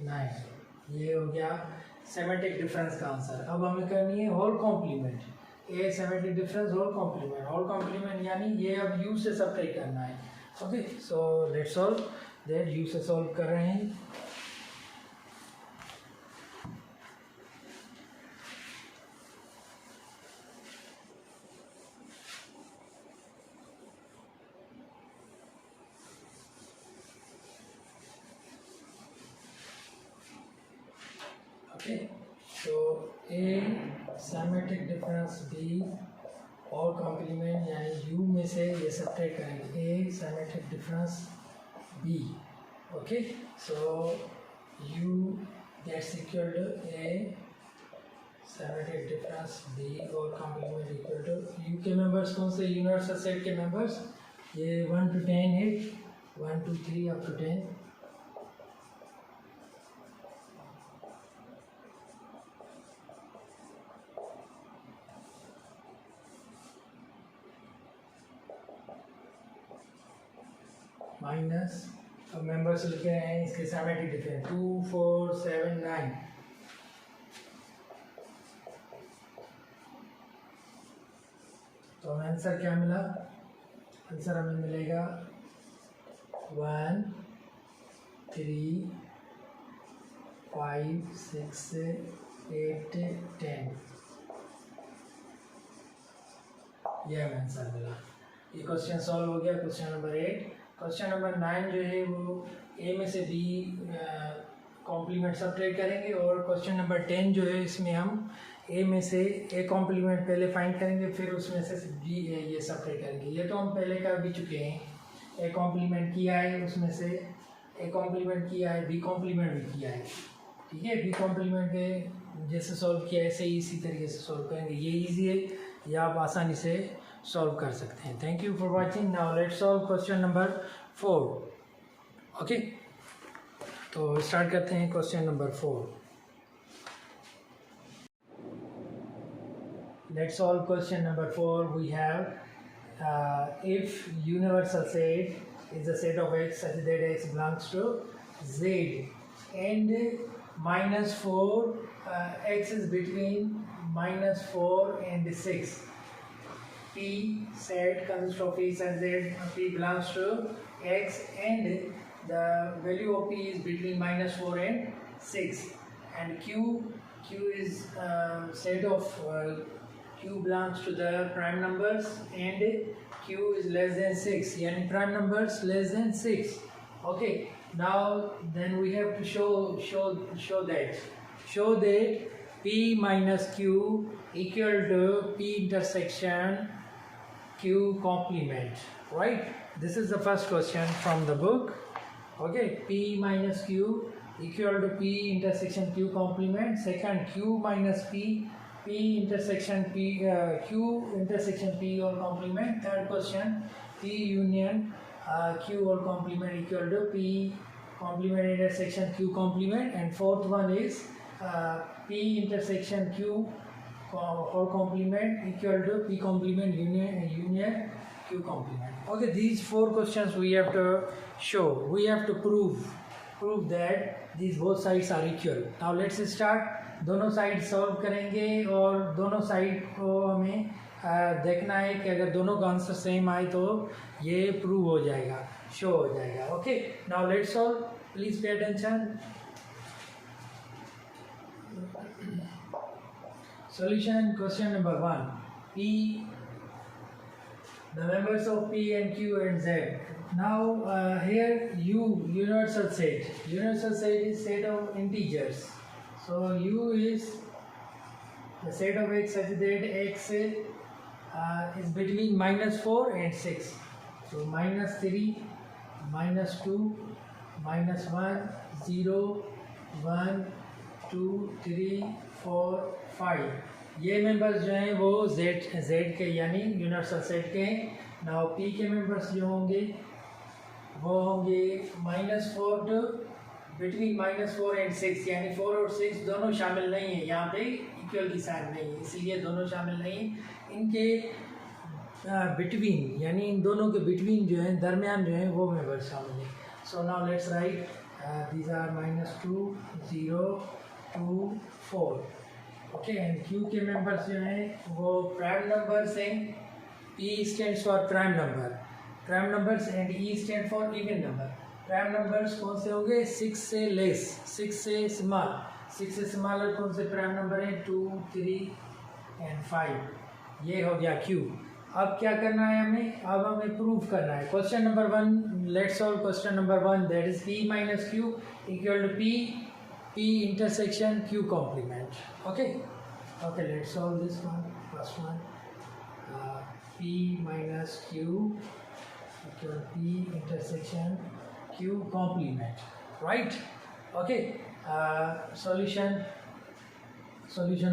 9। ये हो गया सिमेट्रिक डिफरेंस का आंसर। अब हमें करनी है whole complement. A symmetric difference whole complement, whole complement यानी ये अब यू से सब्ट्रैक्ट करना है। Okay, so let's solve that. U से सॉल्व कर रहे हैं। Okay, so A symmetric difference B और कॉम्प्लीमेंट यानी U में से ये सब्ट्रैक्ट करेंगे। A symmetric difference B। Okay, so U that's equal to A symmetric difference B और कॉम्प्लीमेंट इक्वल टू U के मेंबर्स कौन से? यूनिवर्सल सेट के मेंबर्स ये 1 to 10 है, 1 2 3 up to 10। माइनस अब मेंबर्स लिखे हैं इसके सिमेट्रिक डिफरेंस 2 4 7 9। तो आंसर क्या मिला? आंसर हमें मिलेगा 1 3 5 6 8 10। ये हमें आंसर मिला। ये क्वेश्चन सॉल्व हो गया, क्वेश्चन नंबर 8। क्वेश्चन नंबर 9 जो है वो ए में से बी कॉम्प्लीमेंट सब्ट्रैक्ट करेंगे, और क्वेश्चन नंबर 10 जो है इसमें हम ए में से ए कॉम्प्लीमेंट पहले फाइंड करेंगे, फिर उसमें से बी ये सब्ट्रैक्ट करेंगे। ये तो हम पहले कर भी चुके हैं। ए कॉम्प्लीमेंट किया है, उसमें से ए कॉम्प्लीमेंट किया है, बी कॉम्प्लीमेंट भी किया है। ठीक है, पी कॉम्प्लीमेंट के जैसे सॉल्व किया ऐसे ही इसी तरीके से सॉल्व करेंगे। ये इजी है, ये आप आसानी से सॉल्व कर सकते हैं। Thank you for watching. Now let's solve question number 4। Okay, तो स्टार्ट करते हैं question number 4। Let's solve question number 4. We have if universal set is a set of x such that x belongs to z and -4 x is between -4 and 6. P set consists of p such that p belongs to x and the value of p is between -4 and 6, and q is set of q belongs to the prime numbers and q is less than 6, yani prime numbers less than 6. Okay, now then we have to show that p minus q equal to p intersection q complement, right? This is the first question from the book. Okay, p minus q equal to p intersection q complement. Second, q minus p intersection p q intersection p all complement. Third question, p union q all complement equal to p complement intersection q complement. And fourth one is p intersection q all complement equal to p complement union q complement. Okay, these 4 questions we have to show, we have to prove that these both sides are equal. Now let's start. दोनों साइड सॉल्व करेंगे और दोनों साइड को हमें देखना है कि अगर दोनों का आंसर सेम आए तो ये प्रूव हो जाएगा, शो हो जाएगा। Okay, now let's solve, please pay attention. Solution question number 1, P, the members of P and Q and Z. Now here U, universal set is set of integers. So U is the set of x such that x is between -4 and 6. So -3, -2, -1, 0, 1, 2, 3, 4, 5 ये मेंबर्स जो हैं वो Z के यानी यूनिवर्सल सेट के हैं। नाउ P के मेंबर्स जो होंगे वो होंगे -4 टू बिटवीन -4 एंड 6, यानी 4 और 6 दोनों शामिल नहीं है, यहाँ पे इक्वल की साइन नहीं है, इसलिए दोनों शामिल नहीं है। इनके बिटवीन यानी इन दोनों के बिटवीन जो है, दरमियान जो है वो मेंबर्स शामिल है। So now let's write these are -2, 0, 2, 4। Okay, and Q के मेंबर्स जो हैं वो प्राइम नंबर्स हैं। P stands for prime numbers and E stand for even number. Prime numbers कौन से होंगे? 6 से लेस, 6 से स्मॉल, 6 से स्मॉलर कौन से प्राइम नंबर हैं? 2, 3 एंड 5। ये हो गया Q। अब क्या करना है हमें? अब हमें प्रूफ करना है। Question number 1, let's solve question number 1, that is P minus Q equal to P intersection Q complement. Okay, let's solve this one. First one, P minus Q equal to P intersection Q complement, right? Okay, solution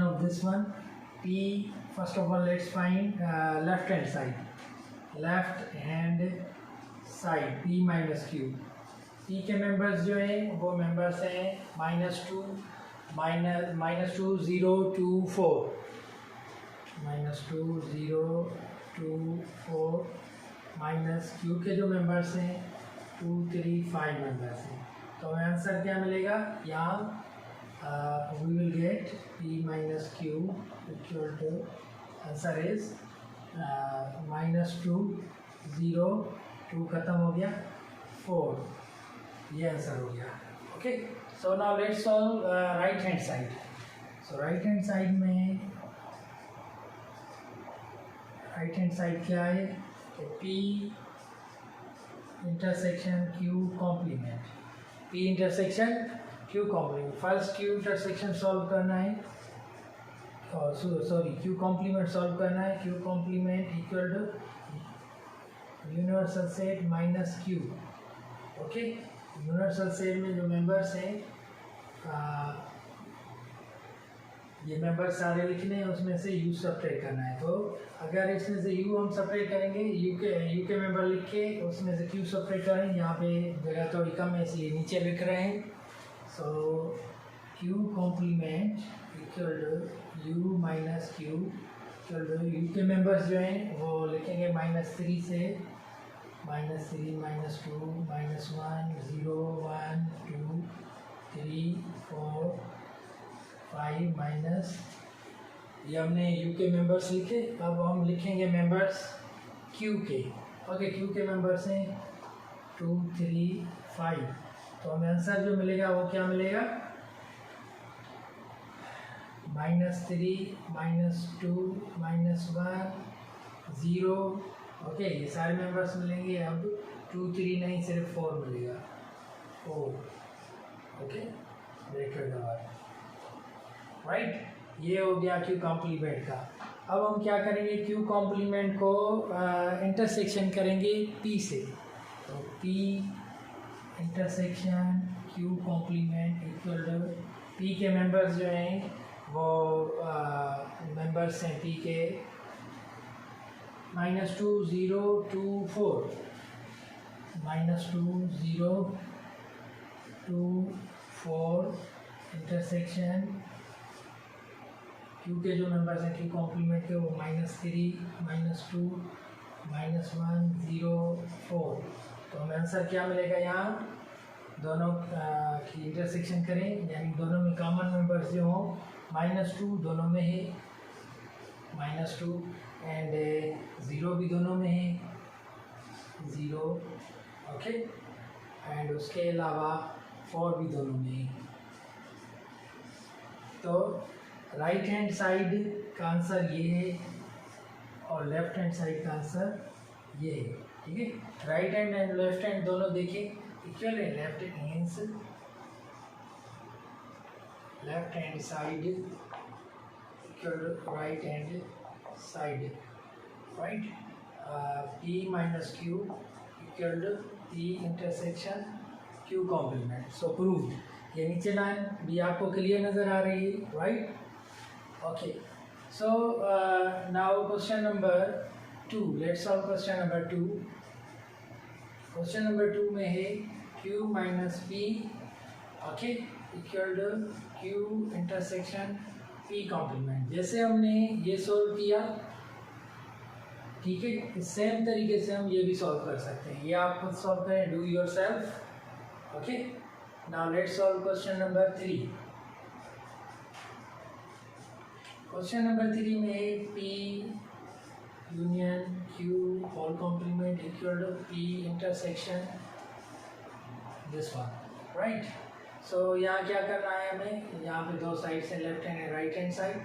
of this one, P, first of all let's find left hand side P minus Q। P के मेंबर्स जो हैं वो मेंबर्स हैं -2, -2, 0, 2, 4, -2, 0, 2, 4, माइनस Q के जो मेंबर्स हैं 2, 3, 5 मेंबर्स हैं। तो हमें आंसर क्या मिलेगा? यहाँ we will get P minus Q equal to, answer is -2, 0, 2 खत्म हो गया, 4, ये आंसर हो गया। Okay, so now let's solve right hand side. So right hand side क्या है? P intersection Q complement, P intersection Q complement। First Q intersection solve करना है, सॉरी Q complement सॉल्व करना है। Q complement equal to universal set minus Q। Okay, universal set में जो मेंबर्स हैं ये मेंबर सारे लिखने हैं, उसमें से यू सेपरेट करना है। तो अगर इसमें से यू हम सेपरेट करेंगे, यू के मेंबर लिख के उसमें से क्यू सेपरेट करें, यहाँ पे जगह थोड़ी कम है इसलिए नीचे लिख रहे हैं। So Q complement equal to U minus Q equal to U के मेंबर्स जो हैं वो लिखेंगे -3 से -3 -2 -1 0 1 2 3 4 5 माइनस, ये हमने यू के मेंबर्स लिखे। अब हम लिखेंगे मेंबर्स क्यू के। ओके, क्यू के मेंबर्स हैं 2 3 5। तो हमें आंसर जो मिलेगा वो क्या मिलेगा, -3 -2 -1 0। ओके, ये सारे मेंबर्स मिलेंगे। अब 2 3 नहीं, सिर्फ 4 मिलेगा, 4। ओके, ब्रैकेट दबा, राइट। ये हो गया क्यू कॉम्प्लीमेंट का। अब हम क्या करेंगे, क्यू कॉम्प्लीमेंट को इंटरसेक्शन करेंगे पी से। तो P intersection Q complement equal to P के मेंबर्स जो हैं वो मेंबर्स हैं पी के -2 0 2 4 -2 0 2 4 इंटरसेक्शन क्यू के जो मेंबर्स हैं क्यू कॉम्प्लीमेंट के वो -3 -2 -1 0 4। तो हमें आंसर क्या मिलेगा, यहाँ दोनों की इंटरसेक्शन करें, यानी दोनों में कॉमन मेंबर्स जो हों -2 दोनों में है, -2 एंड 0 भी दोनों में है, 0। ओके, एंड उसके अलावा 4 भी दोनों में है। तो राइट हैंड साइड का आंसर ये है और लेफ्ट हैंड साइड का आंसर ये है, ठीक है। Right hand and left hand दोनों देखें इक्वल है। Left hand side equal to hand side, side. P minus Q equal to P intersection Q complement. So proved. ये नीचे लाइन भी आपको क्लियर नज़र आ रही है, right. Okay, so now question number 2. Let's solve question number 2. Question number 2 में है Q minus P, okay, equal to Q intersection P complement। जैसे हमने ये सॉल्व किया, ठीक है, सेम तरीके से हम ये भी सॉल्व कर सकते हैं। ये आप खुद सॉल्व करें, do yourself. Okay, now let's solve question number 3। Question number 3 में है P union Q whole complement equal to P intersection this one, right. सो यहाँ क्या करना है हमें, यहाँ पे दो साइड से left hand and right hand side,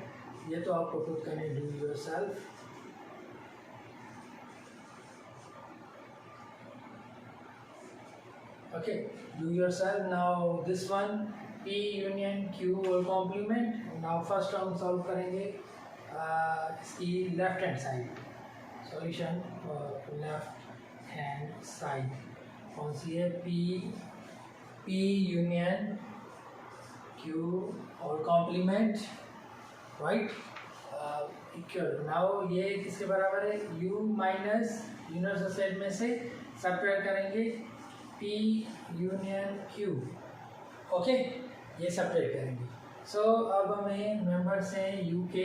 ये तो आपको खुद करने, do yourself. Okay, do yourself. Now this one P union Q whole complement. Now first हम सॉल्व करेंगे इसकी left hand side. Solution left hand side कौन सी है, P union Q whole complement, right, equal. Now ये किसके बराबर है, U माइनस यूनिवर्सल सेट में से सब्ट्रैक्ट करेंगे P यूनियन Q। ओके, ये सेपरेट करेंगे। सो अब हमें मेंबर्स हैं यू के,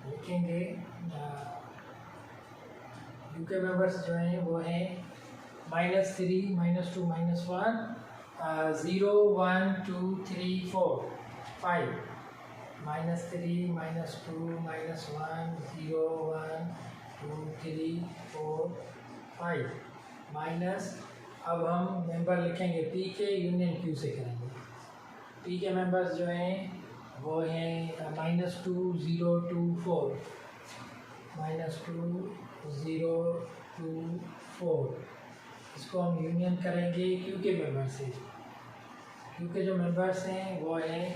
लिखेंगे यू के मेंबर्स जो हैं वो हैं -3 -2 -1 0 1 2 3 4 5 -3 -2 -1 0 1 2 3 4 5 माइनस। अब हम मेंबर लिखेंगे पी के यूनियन क्यू से करेंगे। पी के मेंबर्स जो हैं वो हैं -2 0 2 4 -2 0 2 4। इसको हम यूनियन करेंगे क्यू के मेंबर से। क्यू के जो मेंबर्स हैं वो हैं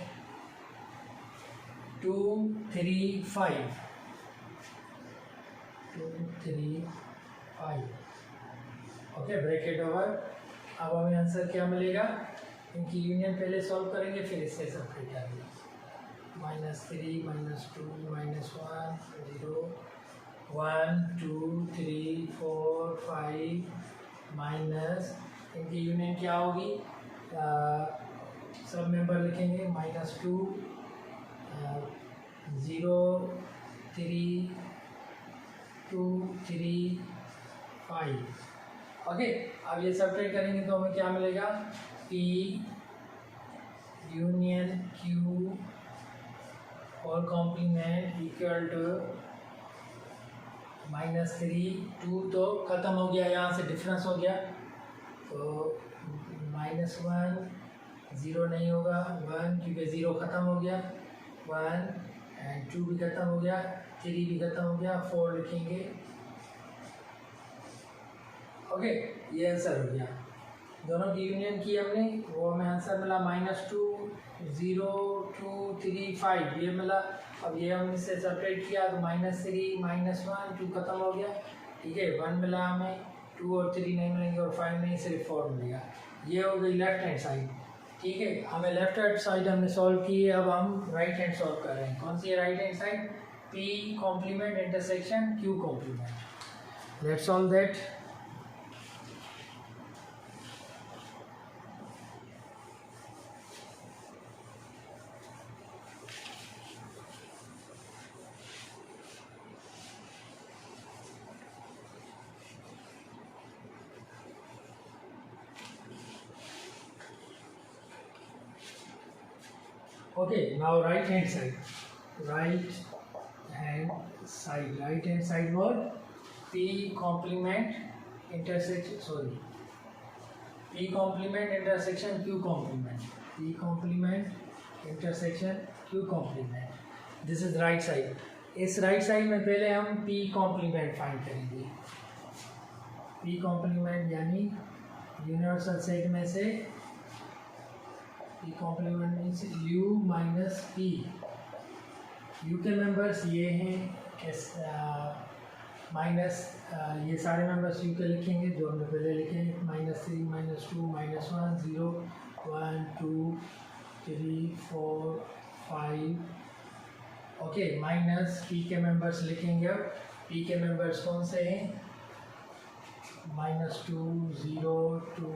2 3 5 2 3 5। Okay, bracket over. अब हमें आंसर क्या मिलेगा, इनकी यूनियन पहले सॉल्व करेंगे, फिर इससे सेपरेट करेंगे। -3 -2 -1 0 1 2 3 4 5 माइनस इनकी यूनियन क्या होगी, सब मेंबर लिखेंगे -2 0 3 2 3 5। ओके, अब ये सेपरेट करेंगे तो हमें क्या मिलेगा, P यूनियन Q और कॉम्प्लीमेंट इक्वल टू -3 2 तो ख़त्म हो गया, यहाँ से डिफरेंस हो गया, तो -1 0 नहीं होगा, 1 क्योंकि 0 ख़त्म हो गया, 1 एंड 2 भी ख़त्म हो गया, 3 भी ख़त्म हो गया, 4 लिखेंगे। ओके, ये आंसर हो गया। दोनों की यूनियन की हमने, वो हमें आंसर मिला -2 0 2 3 5 ये मिला। अब ये हमने से सेपरेट किया तो -3 -1 2 ख़त्म हो गया, ठीक है, 1 मिला हमें, 2 और 3 नहीं मिलेंगे और 5 नहीं, सिर्फ 4 मिलेगा। ये हो गई लेफ्ट हैंड साइड, ठीक है। हमें लेफ्ट हैंड साइड हमने सॉल्व की है, अब हम राइट हैंड सॉल्व कर रहे हैं। कौन सी है right hand side, P complement intersection Q complement. Let's solve that. Okay, now right hand side what, P complement intersection P complement intersection Q complement, P complement intersection Q complement, this is right side। इस राइट साइड में पहले हम P complement फाइंड करेंगे। P complement यानी यूनिवर्सल सेट में से P complement means U minus P। U के मेंबर्स ये हैं, माइनस ये सारे मेंबर्स U के लिखेंगे जो हमने पहले लिखे, -3 -2 -1 0 1 2 3 4 5। ओके, माइनस P के मेंबर्स लिखेंगे। अब P के मेंबर्स कौन से हैं, -2 0 2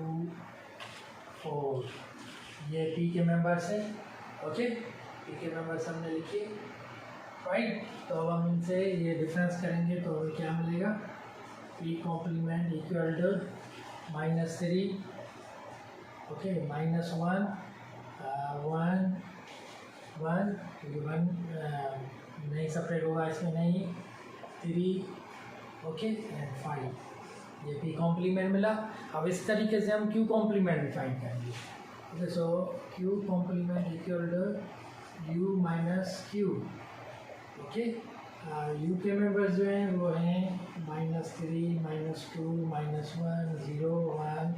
4, ये P के मेंबर्स हैं। ओके, P के मेंबर्स हमने लिखे, राइट। तो अब हम इनसे ये डिफरेंस करेंगे तो हमें क्या मिलेगा, P complement equal to -3, okay, -1 1 1 क्योंकि 1 नहीं सेपरेट होगा इसमें, नहीं 3, ओके एंड 5, ये P कॉम्प्लीमेंट मिला। अब इस तरीके से हम Q कॉम्प्लीमेंट भी फाइंड करेंगे। Okay, so Q complement equal to U minus Q। Okay, U के मेंबर्स जो हैं वो हैं -3 -2 -1 0 1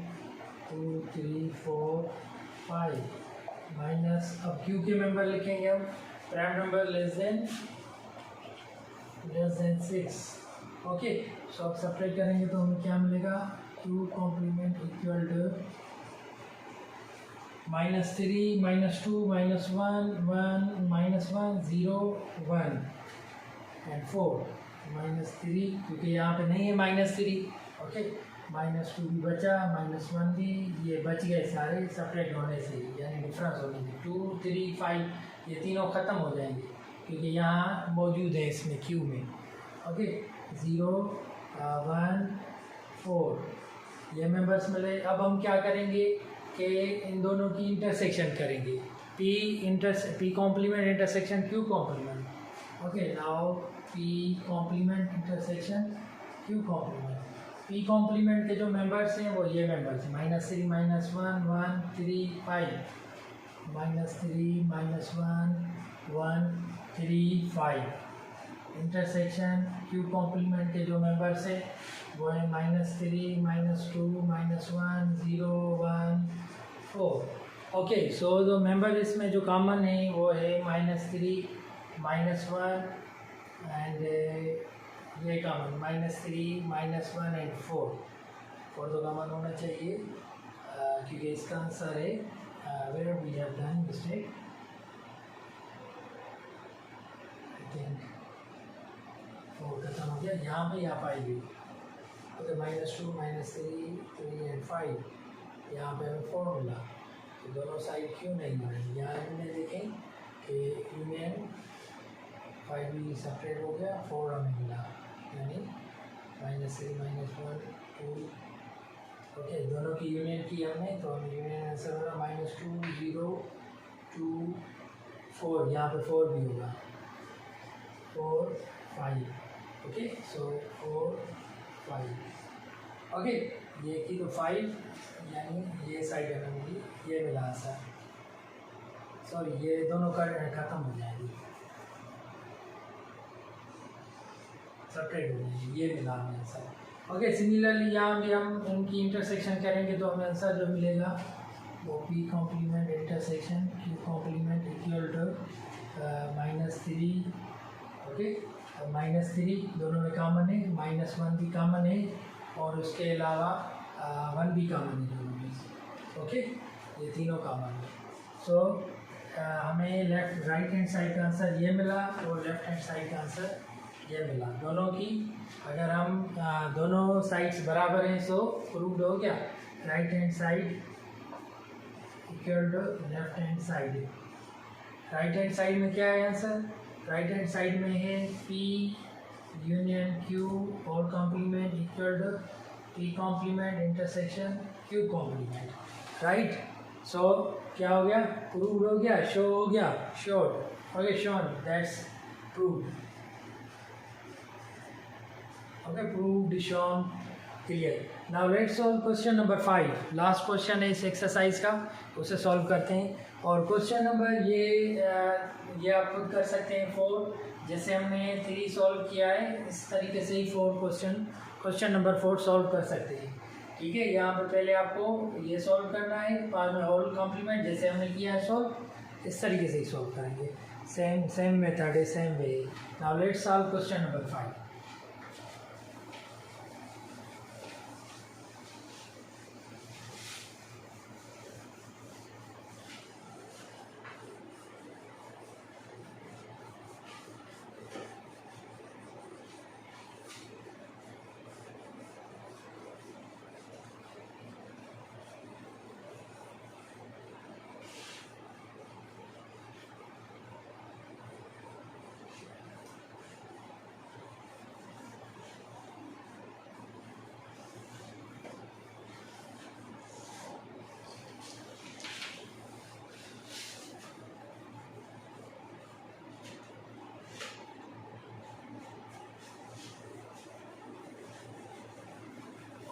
2 3 4 5 माइनस। अब Q के मेंबर लिखेंगे हम, prime number less than 6। Okay, so अब सेपरेट करेंगे तो हमें क्या मिलेगा, Q complement equal to -3 -2 -1 1 -1 0 1 and 4 -3 क्योंकि यहाँ पे नहीं है -3। ओके, -2 भी बचा, -1 भी, ये बच गए सारे सेपरेट होने से, यानी डिफरेंस होने से 2 3 5 ये तीनों ख़त्म हो जाएंगे क्योंकि यहाँ मौजूद है इसमें Q में। ओके, 0 1 4 ये मेंबर्स मिले। अब हम क्या करेंगे कि इन दोनों की इंटरसेक्शन करेंगे, P complement intersection Q complement. Okay, now P complement intersection Q complement. P complement के जो मेंबर्स हैं वो ये मेंबर्स हैं, -3 -1 1 3 5 -3 -1 1 3 5। इंटरसेक्शन Q कॉम्प्लीमेंट के जो मेंबर्स हैं वो है -3 -2 -1 0 1 4। ओके, सो जो मेंबर इसमें जो कॉमन है वो है -3 -1 एंड ये कॉमन -3 -1 एंड 4 तो कॉमन होना चाहिए क्योंकि इसका आंसर है where we have done mistake. I think 4 खत्म हो गया यहाँ पे या 5 भी ओके -2 -3 3 एंड 5 यहाँ पे हमें 4 मिला तो दोनों साइड क्यों नहीं बनी यहाँ हमने देखें कि यूनियन 5 भी सेपरेट हो गया 4 हमें मिला यानी -3 -1 2 ओके दोनों की यूनियन की हमने तो हमें यूनियन आंसर होगा -2 0 2 4 यहाँ पे 4 भी होगा 4 5 ओके सो 4 5 ओके ये की तो 5 यानी ये साइड हमें मिली ये मिला आंसर सॉरी ये दोनों का खत्म हो जाएगी सेपरेट हो जाएगी ये मिला हमें आंसर ओके सिमिलरली यहाँ भी हम इनकी इंटरसेक्शन करेंगे तो हमें आंसर जो मिलेगा वो P complement intersection Q complement equal to -3 okay -3 दोनों में कॉमन है -1 भी कॉमन है और उसके अलावा 1 भी कॉमन है दोनों में ओके ये तीनों कॉमन है सो हमें लेफ्ट राइट हैंड साइड का आंसर ये मिला और लेफ्ट हैंड साइड का आंसर ये मिला दोनों की अगर हम दोनों साइड्स बराबर हैं सो प्रूव्ड हो गया right hand side equal to left hand side right hand side में क्या है आंसर राइट हैंड साइड में है P यूनियन Q और complement equal to P complement intersection Q complement right so क्या हो गया प्रूव्ड हो गया शो हो गया showed okay shown that's proved okay proved shown clear now let's solve question number 5 last question है इस एक्सरसाइज का उसे सॉल्व करते हैं और क्वेश्चन नंबर ये आप खुद कर सकते हैं 4 जैसे हमने 3 सॉल्व किया है इस तरीके से ही 4 क्वेश्चन नंबर 4 सॉल्व कर सकते हैं ठीक है यहाँ पर पहले आपको ये सॉल्व करना है बाद में होल कॉम्प्लीमेंट जैसे हमने किया है सॉल्व इस तरीके से ही सॉल्व करेंगे सेम मेथड है same way now let's solve question number 5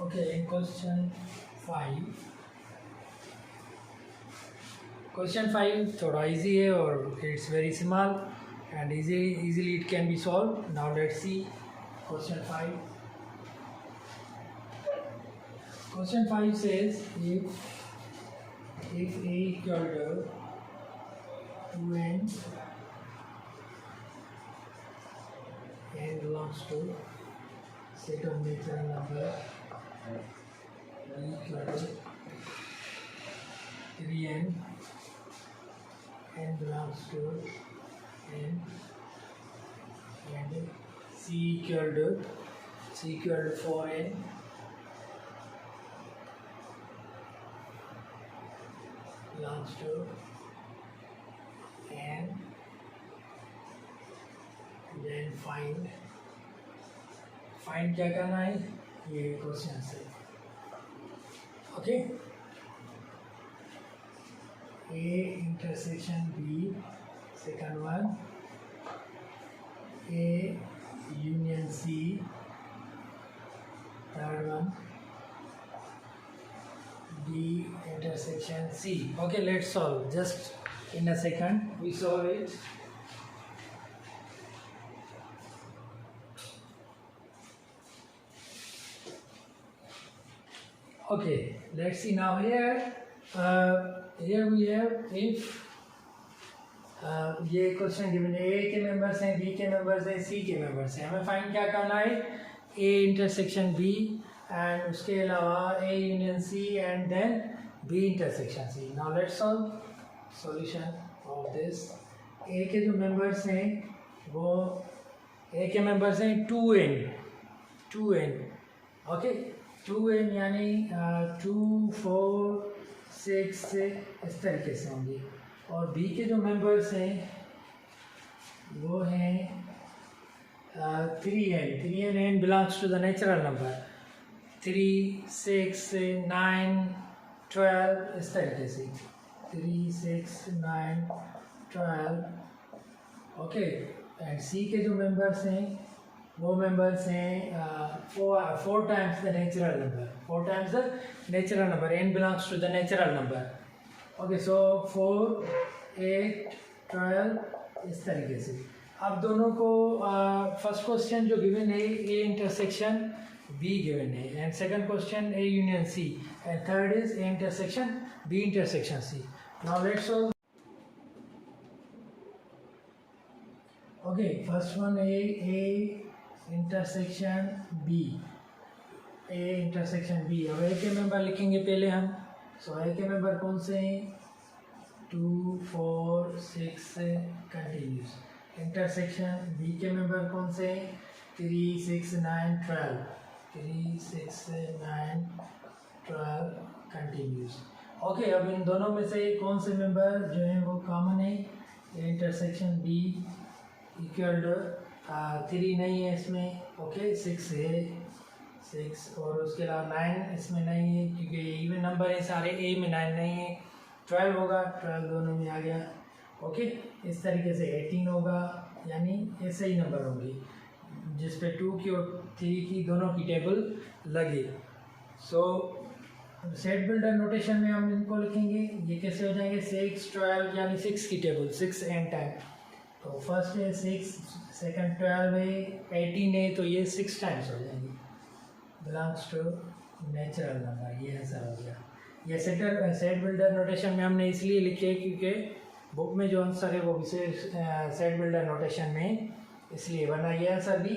Okay, in question 5 थोड़ा इजी है और it's very small and easily it can be solved. Now let's see question 5. Question 5 says if A equal to 2n n belongs to set of natural number B equal to 3n n belongs to n and C equal to 4n belongs to n, then find क्या करना है ये क्वेश्चन से okay A intersection B second one A union C third one B intersection C. Okay, let's solve just in a second we solve it. Okay, let's see now here we have if ये क्वेश्चन गिवन है ए के मेंबर्स हैं बी के मेंबर्स हैं सी के मेंबर्स हैं हमें फाइंड क्या करना है ए इंटरसेक्शन बी एंड उसके अलावा A union C and then B intersection C. Now let's solve solution of this. A के जो members हैं वो A के members हैं 2n ओके 2n यानी 2 4 6 से इस तरीके से होंगे और B के जो members हैं वो हैं 3n n belongs to the natural number 3 6 9 12 इस तरीके से 3 6 9 12 ओके एंड सी के जो मेंबर्स हैं वो मेंबर्स हैं 4 times the natural number n belongs to the natural number okay so 4 8 12 इस तरीके से अब दोनों को फर्स्ट क्वेश्चन जो गिवन है ए इंटरसेक्शन बी गिवन है and second question A union C and third is A intersection B intersection C now let's solve okay first one A intersection B अब ए के मेंबर लिखेंगे पहले हम सो ए के मेंबर कौन से हैं 2 4 6 से कंटिन्यूस इंटरसेक्शन बी के मेंबर कौन से हैं 3 6 9 12 3 6 9 12 कंटिन्यूस ओके अब इन दोनों में से कौन से मेंबर जो हैं वो कॉमन है इंटरसेक्शन बी इक्वल टू 3 नहीं है इसमें ओके 6 है 6 और उसके अलावा 9 इसमें नहीं है क्योंकि इवन नंबर है सारे ए में 9 नहीं है 12 होगा 12 दोनों में आ गया ओके इस तरीके से 18 होगा यानी ऐसे ही नंबर होंगे जिस पे 2 की और 3 की दोनों की टेबल लगे सो सेट बिल्डर नोटेशन में हम इनको लिखेंगे ये कैसे हो जाएंगे 6 12 यानी 6 की टेबल 6 एंड टाइम तो फर्स्ट है 6 सेकंड 12 है 18 है तो ये 6 टाइम्स हो जाएंगे बिलोंग्स टू नेचुरल नंबर ये आंसर हो गया ये सेट बिल्डर नोटेशन में हमने इसलिए लिखे क्योंकि बुक में जो आंसर है वो विशेष सेट बिल्डर नोटेशन में इसलिए बना ये आंसर भी